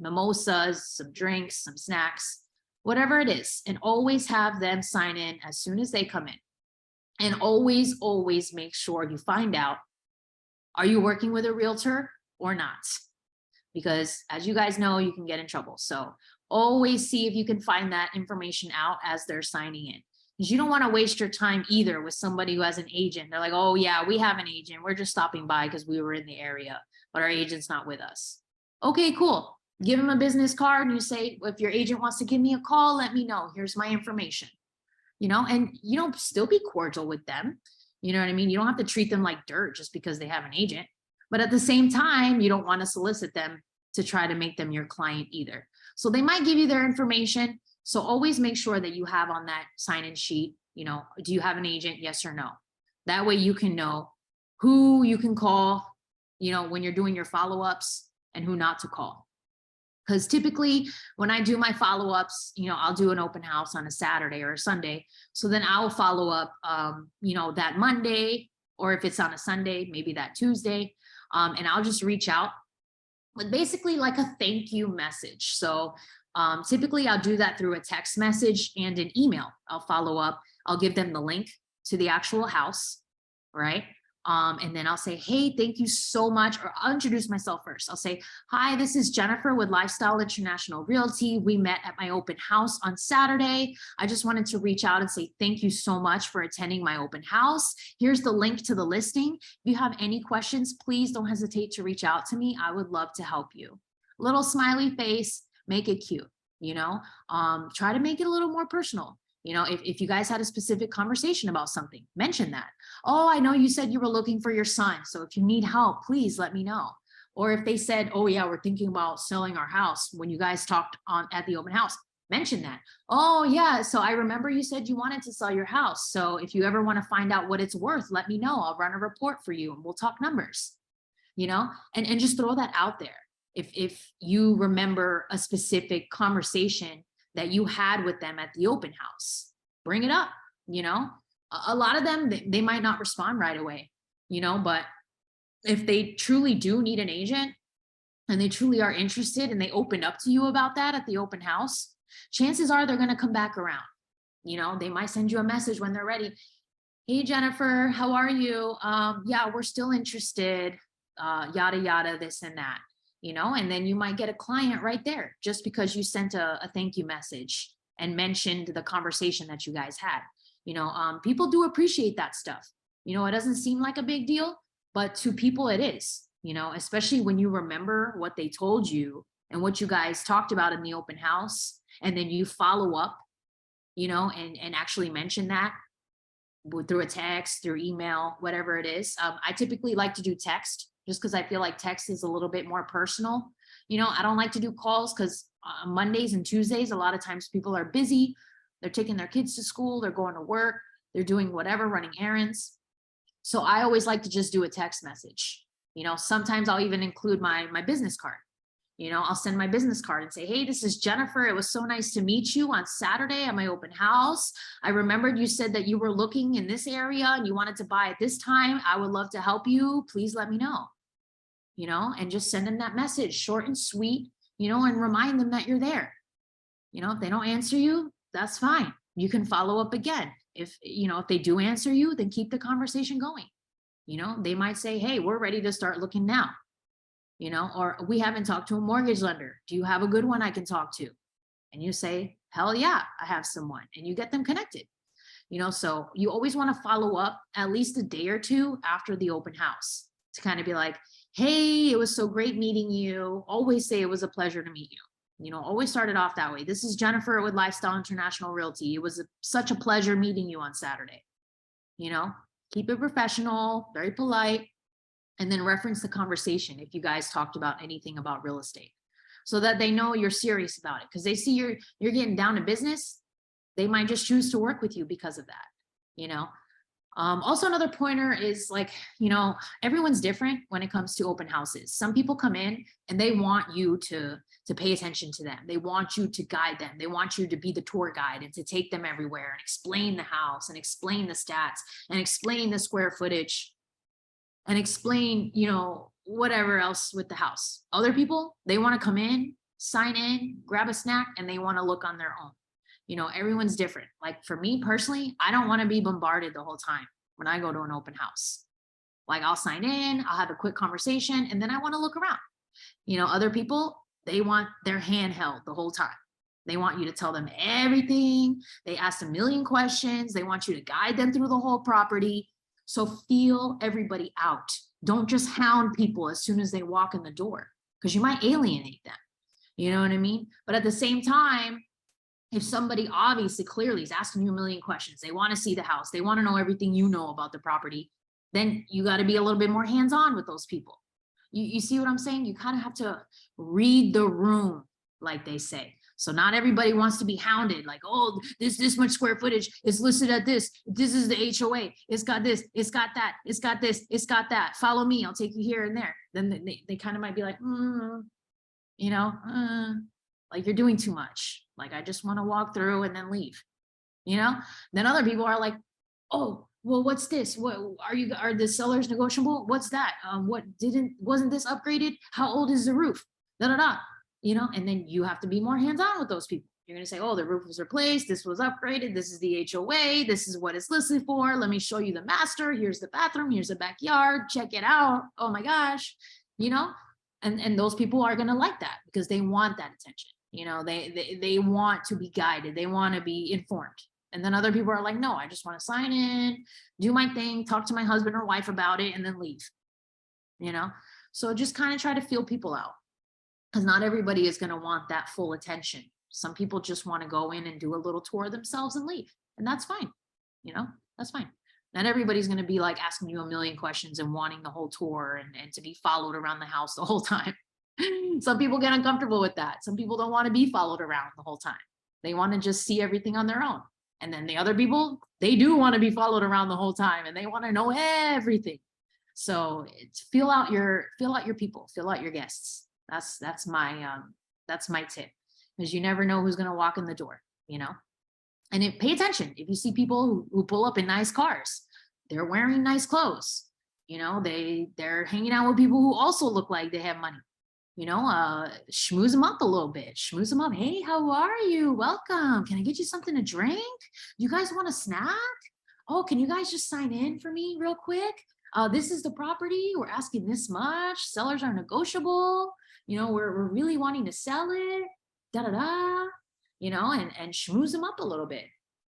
mimosas, some drinks, some snacks. whatever it is, and always have them sign in as soon as they come in. And always, always make sure you find out, are you working with a realtor or not? Because as you guys know, you can get in trouble. So always see if you can find that information out as they're signing in. Because you don't want to waste your time either with somebody who has an agent. They're like, oh yeah, we have an agent. We're just stopping by because we were in the area, but our agent's not with us. Okay, cool. Give them a business card and you say, if your agent wants to give me a call, let me know. Here's my information. And still be cordial with them. You know what I mean? You don't have to treat them like dirt just because they have an agent. But at the same time, you don't want to solicit them to try to make them your client either. So they might give you their information. So always make sure that you have on that sign-in sheet, do you have an agent? Yes or no. That way you can know who you can call, when you're doing your follow-ups and who not to call. Because typically when I do my follow-ups, I'll do an open house on a Saturday or a Sunday. So then I'll follow up, that Monday, or if it's on a Sunday, maybe that Tuesday. And I'll just reach out with basically like a thank you message. So typically I'll do that through a text message and an email. I'll follow up. I'll give them the link to the actual house, right? And then I'll say, hey, thank you so much. Or I'll introduce myself first. I'll say, hi, this is Jennifer with Lifestyle International Realty. We met at my open house on Saturday. I just wanted to reach out and say, thank you so much for attending my open house. Here's the link to the listing. If you have any questions, please don't hesitate to reach out to me. I would love to help you. Little smiley face, make it cute, try to make it a little more personal. If you guys had a specific conversation about something, mention that. Oh, I know you said you were looking for your son. So if you need help, please let me know. Or if they said, oh yeah, we're thinking about selling our house when you guys talked at the open house, mention that. Oh yeah, so I remember you said you wanted to sell your house. So if you ever want to find out what it's worth, let me know. I'll run a report for you and we'll talk numbers, and just throw that out there. If you remember a specific conversation that you had with them at the open house, bring it up. A lot of them, they might not respond right away, but if they truly do need an agent and they truly are interested and they open up to you about that at the open house, chances are they're going to come back around. They might send you a message when they're ready. Hey, Jennifer, how are you? Yeah, we're still interested, yada, yada, this and that. And then you might get a client right there just because you sent a thank you message and mentioned the conversation that you guys had. People do appreciate that stuff. It doesn't seem like a big deal, but to people it is, especially when you remember what they told you and what you guys talked about in the open house. And then you follow up, and actually mention that through a text, through email, whatever it is. I typically like to do text just because I feel like text is a little bit more personal. I don't like to do calls because Mondays and Tuesdays, a lot of times people are busy. They're taking their kids to school, they're going to work, they're doing whatever, running errands. So I always like to just do a text message. Sometimes I'll even include my business card. I'll send my business card and say, hey, this is Jennifer. It was so nice to meet you on Saturday at my open house. I remembered you said that you were looking in this area and you wanted to buy at this time. I would love to help you. Please let me know, and just send them that message, short and sweet, and remind them that you're there. If they don't answer you, that's fine. You can follow up again. If they do answer you, then keep the conversation going. They might say, hey, we're ready to start looking now. Or we haven't talked to a mortgage lender. Do you have a good one I can talk to? And you say, hell yeah, I have someone, and you get them connected. So you always want to follow up at least a day or two after the open house to kind of be like, hey, it was so great meeting you. Always say it was a pleasure to meet you. Always start it off that way. This is Jennifer with Lifestyle International Realty. It was such a pleasure meeting you on Saturday. Keep it professional, very polite. And then reference the conversation if you guys talked about anything about real estate so that they know you're serious about it, because they see you're getting down to business. They might just choose to work with you because of that. Also, another pointer is everyone's different when it comes to open houses. Some people come in and they want you to pay attention to them. They want you to guide them. They want you to be the tour guide and to take them everywhere and explain the house and explain the stats and explain the square footage and explain, whatever else with the house. Other people, they want to come in, sign in, grab a snack, and they want to look on their own. Everyone's different. Like for me personally, I don't want to be bombarded the whole time when I go to an open house. Like I'll sign in, I'll have a quick conversation, and then I want to look around. Other people, they want their hand held the whole time. They want you to tell them everything. They ask a million questions. They want you to guide them through the whole property. So feel everybody out. Don't just hound people as soon as they walk in the door, because you might alienate them. You know what I mean? But at the same time, if somebody obviously clearly is asking you a million questions, they want to see the house, they want to know everything you know about the property, then you got to be a little bit more hands-on with those people. You see what I'm saying? You kind of have to read the room, like they say. So not everybody wants to be hounded, like, oh, this much square footage is listed at this. This is the HOA. It's got this, it's got that, it's got this, it's got that. Follow me, I'll take you here and there. Then they kind of might be like, like you're doing too much. Like, I just want to walk through and then leave, Then other people are like, oh, well, what's this? What are the sellers negotiable? What's that? Wasn't this upgraded? How old is the roof? Da, da, da. And then you have to be more hands-on with those people. You're going to say, oh, the roof was replaced. This was upgraded. This is the HOA. This is what it's listed for. Let me show you the master. Here's the bathroom. Here's the backyard. Check it out. Oh my gosh. And those people are going to like that because they want that attention. They want to be guided. They want to be informed. And then other people are like, no, I just want to sign in, do my thing, talk to my husband or wife about it, and then leave. So just kind of try to feel people out, because not everybody is going to want that full attention. Some people just want to go in and do a little tour themselves and leave. And that's fine. That's fine. Not everybody's going to be like asking you a million questions and wanting the whole tour and to be followed around the house the whole time. Some people get uncomfortable with that. Some people don't want to be followed around the whole time. They want to just see everything on their own. And then the other people, they do want to be followed around the whole time and they want to know everything. So feel out your people, feel out your guests. That's my tip, because you never know who's going to walk in the door, And pay attention. If you see people who pull up in nice cars, they're wearing nice clothes, they're hanging out with people who also look like they have money. Schmooze them up a little bit. Schmooze them up. Hey, how are you? Welcome. Can I get you something to drink? You guys want a snack? Oh, can you guys just sign in for me real quick? This is the property. We're asking this much. Sellers are negotiable. We're really wanting to sell it. Da da da. And schmooze them up a little bit.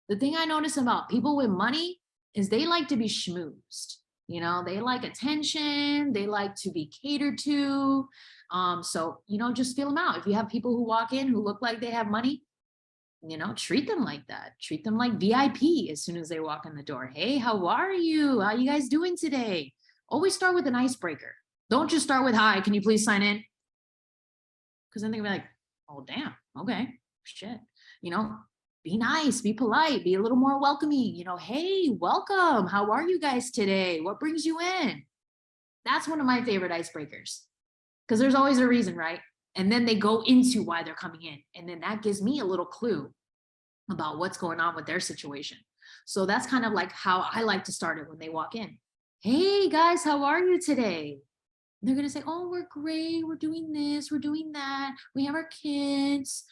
The thing I notice about people with money is they like to be schmoozed. They like attention. They like to be catered to. So, just feel them out. If you have people who walk in who look like they have money, treat them like that. Treat them like VIP as soon as they walk in the door. Hey, how are you? How you guys doing today? Always start with an icebreaker. Don't just start with, hi, can you please sign in? Because then they're gonna be like, oh, damn. Okay, shit. Be nice, be polite, be a little more welcoming. Hey, welcome. How are you guys today? What brings you in? That's one of my favorite icebreakers, because there's always a reason, right? And then they go into why they're coming in. And then that gives me a little clue about what's going on with their situation. So that's kind of like how I like to start it when they walk in. Hey guys, how are you today? And they're going to say, oh, we're great. We're doing this. We're doing that. We have our kids.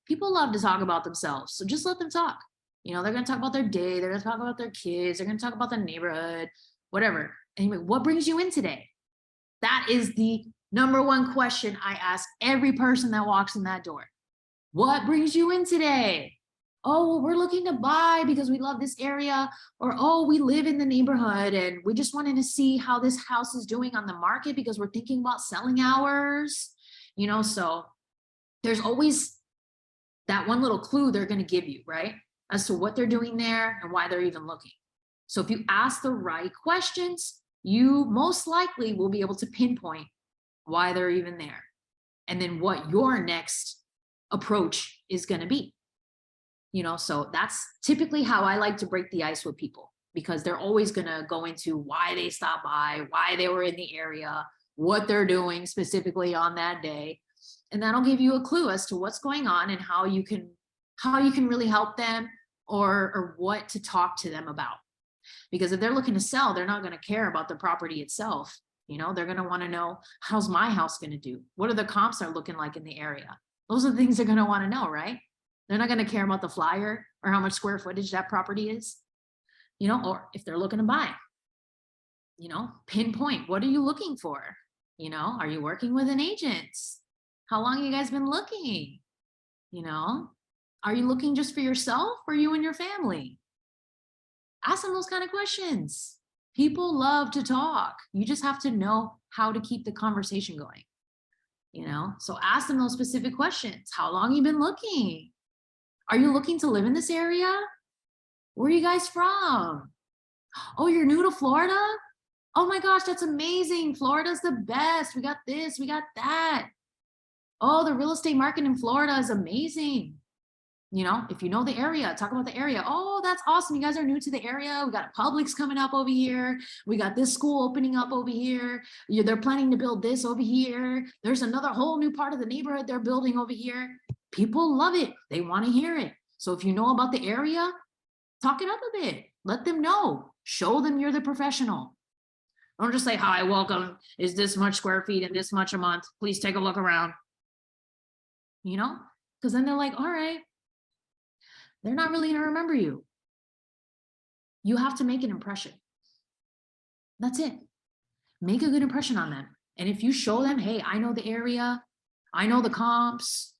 People love to talk about themselves. So just let them talk. They're going to talk about their day. They're going to talk about their kids. They're going to talk about the neighborhood, whatever. Anyway, what brings you in today? That is the number one question I ask every person that walks in that door. What brings you in today? Oh, well, we're looking to buy because we love this area. Or, oh, we live in the neighborhood and we just wanted to see how this house is doing on the market because we're thinking about selling ours. So there's always that one little clue they're going to give you, right? As to what they're doing there and why they're even looking. So if you ask the right questions, you most likely will be able to pinpoint why they're even there, and then what your next approach is going to be. So that's typically how I like to break the ice with people, because they're always going to go into why they stopped by, why they were in the area, what they're doing specifically on that day. And that'll give you a clue as to what's going on and how you can really help them, or what to talk to them about. Because if they're looking to sell, they're not going to care about the property itself. They're going to want to know, how's my house going to do? What are the comps are looking like in the area? Those are the things they're going to want to know, right? They're not going to care about the flyer or how much square footage that property is, you know, or if they're looking to buy, you know, pinpoint, what are you looking for? You know, are you working with an agent? How long have you guys been looking? You know, are you looking just for yourself or you and your family? Ask them those kind of questions. People love to talk. You just have to know how to keep the conversation going. You know, so ask them those specific questions. How long you been looking? Are you looking to live in this area? Where are you guys from? Oh, you're new to Florida? Oh my gosh, that's amazing. Florida's the best. We got this, we got that. Oh, the real estate market in Florida is amazing. You know, if you know the area, talk about the area. Oh, that's awesome. You guys are new to the area. We got Publix coming up over here. We got this school opening up over here. They're planning to build this over here. There's another whole new part of the neighborhood they're building over here. People love it. They want to hear it. So if you know about the area, talk it up a bit. Let them know. Show them you're the professional. Don't just say, hi, welcome. Is this much square feet and this much a month? Please take a look around. You know, because then they're like, all right. They're not really going to remember you. You have to make an impression. That's it. Make a good impression on them. And if you show them, hey, I know the area, I know the comps,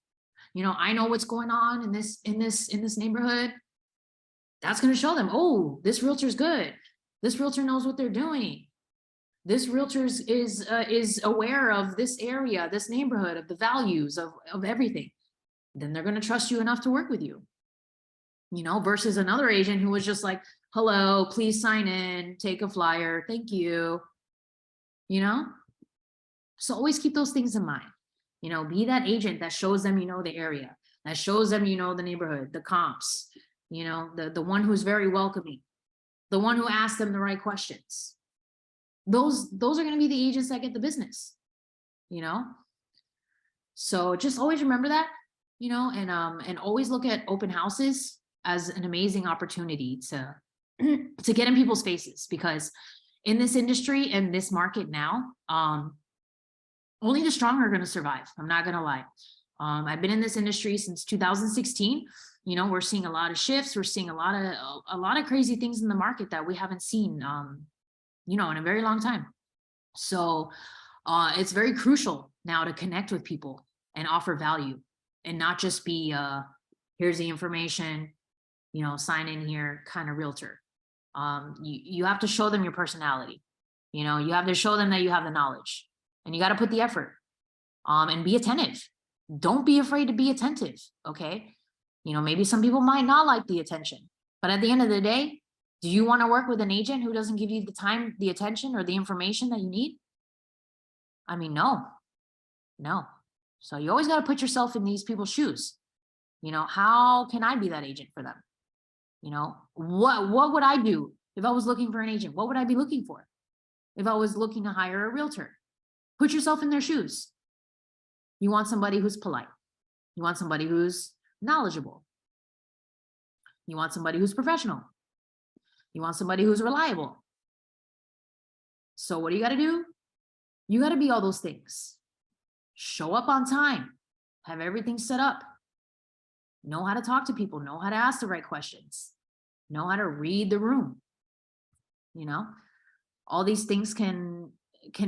you know, I know what's going on in this neighborhood, that's going to show them, oh, this realtor's good. This realtor knows what they're doing. This realtor is aware of this area, this neighborhood, of the values of everything. Then they're going to trust you enough to work with you. You know, versus another agent who was just like, hello, please sign in, take a flyer, thank you. You know, so always keep those things in mind. You know, be that agent that shows them you know the area, that shows them you know the neighborhood, the comps, you know, the one who's very welcoming, the one who asks them the right questions. Those are going to be the agents that get the business, you know. So just always remember that, you know, and always look at open houses as an amazing opportunity to get in people's faces, because in this industry and this market now, only the strong are going to survive. I'm not going to lie. I've been in this industry since 2016. You know, we're seeing a lot of shifts. We're seeing a lot of crazy things in the market that we haven't seen, you know, in a very long time. So it's very crucial now to connect with people and offer value, and not just be here's the information, you know, sign in here kind of realtor. You have to show them your personality. You know, you have to show them that you have the knowledge, and you got to put the effort, and be attentive. Don't be afraid to be attentive. Okay. You know, maybe some people might not like the attention, but at the end of the day, do you want to work with an agent who doesn't give you the time, the attention, or the information that you need? I mean, no. So you always got to put yourself in these people's shoes. You know, how can I be that agent for them? You know, what would I do if I was looking for an agent? What would I be looking for if I was looking to hire a realtor? Put yourself in their shoes. You want somebody who's polite. You want somebody who's knowledgeable. You want somebody who's professional. You want somebody who's reliable. So what do you got to do? You got to be all those things. Show up on time. Have everything set up. Know how to talk to people. Know how to ask the right questions. Know how to read the room. You know, all these things can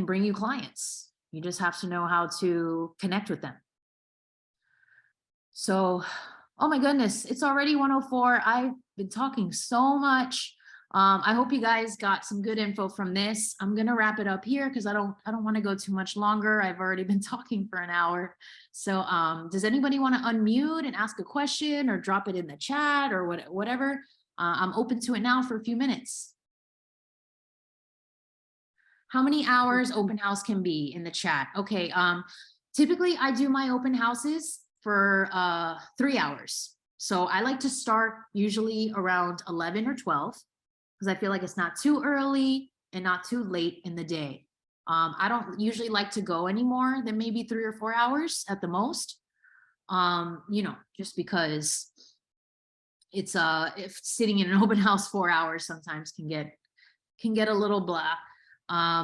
bring you clients. You just have to know how to connect with them. So, oh my goodness, it's already 1:04. I've been talking so much. I hope you guys got some good info from this. I'm gonna wrap it up here because I don't want to go too much longer. I've already been talking for an hour. So does anybody want to unmute and ask a question or drop it in the chat or whatever? I'm open to it now for a few minutes. How many hours open house can be in the chat? Okay, typically I do my open houses for 3 hours. So I like to start usually around 11 or 12. Because I feel like it's not too early and not too late in the day. I don't usually like to go any more than maybe 3 or 4 hours at the most. You know, just because it's if sitting in an open house 4 hours sometimes can get a little blah.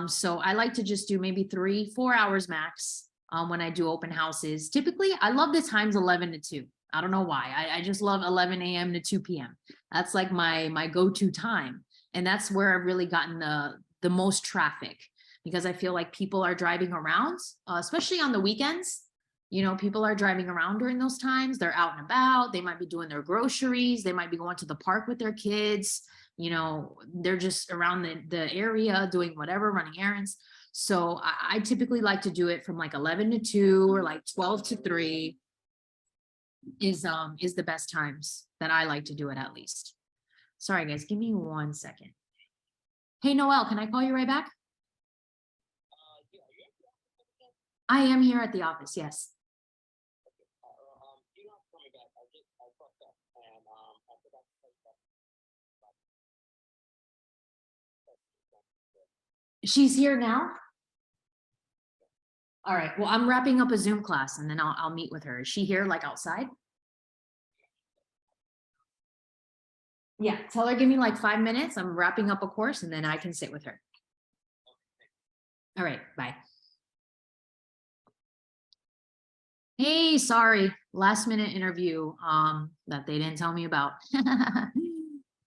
So I like to just do maybe 3-4 hours max when I do open houses. Typically, I love the times 11 to 2. I don't know why. I just love 11 a.m. to 2 p.m. That's like my go-to time. And that's where I've really gotten the most traffic, because I feel like people are driving around, especially on the weekends. You know, people are driving around during those times. They're out and about. They might be doing their groceries. They might be going to the park with their kids. You know, they're just around the area doing whatever, running errands. So I typically like to do it from like 11 to 2 or like 12 to 3 is the best times that I like to do it, at least. Sorry guys, give me 1 second. Hey Noel, can I call you right back? I am here at the office, yes. She's here now? All right, well, I'm wrapping up a Zoom class and then I'll meet with her. Is she here like outside? Yeah, tell her give me like 5 minutes. I'm wrapping up a course and then I can sit with her. All right, bye. Hey, sorry, last minute interview that they didn't tell me about.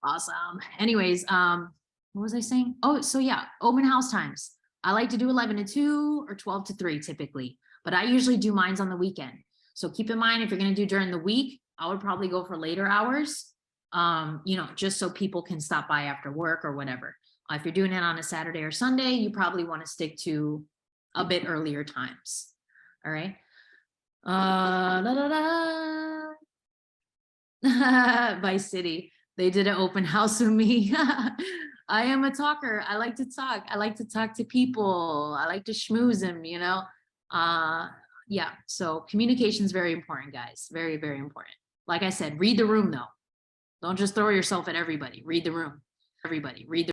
Awesome. Anyways, what was I saying? Oh, so yeah, open house times. I like to do 11 to 2 or 12 to 3 typically, but I usually do mines on the weekend. So keep in mind, if you're going to do during the week, I would probably go for later hours, you know, just so people can stop by after work or whatever. If you're doing it on a Saturday or Sunday, you probably want to stick to a bit earlier times. All right. Vice City. They did an open house with me. I am a talker. I like to talk. I like to talk to people. I like to schmooze them, you know? Yeah, so communication is very important, guys. Very, very important. Like I said, read the room though. Don't just throw yourself at everybody. Read the room. Everybody, read the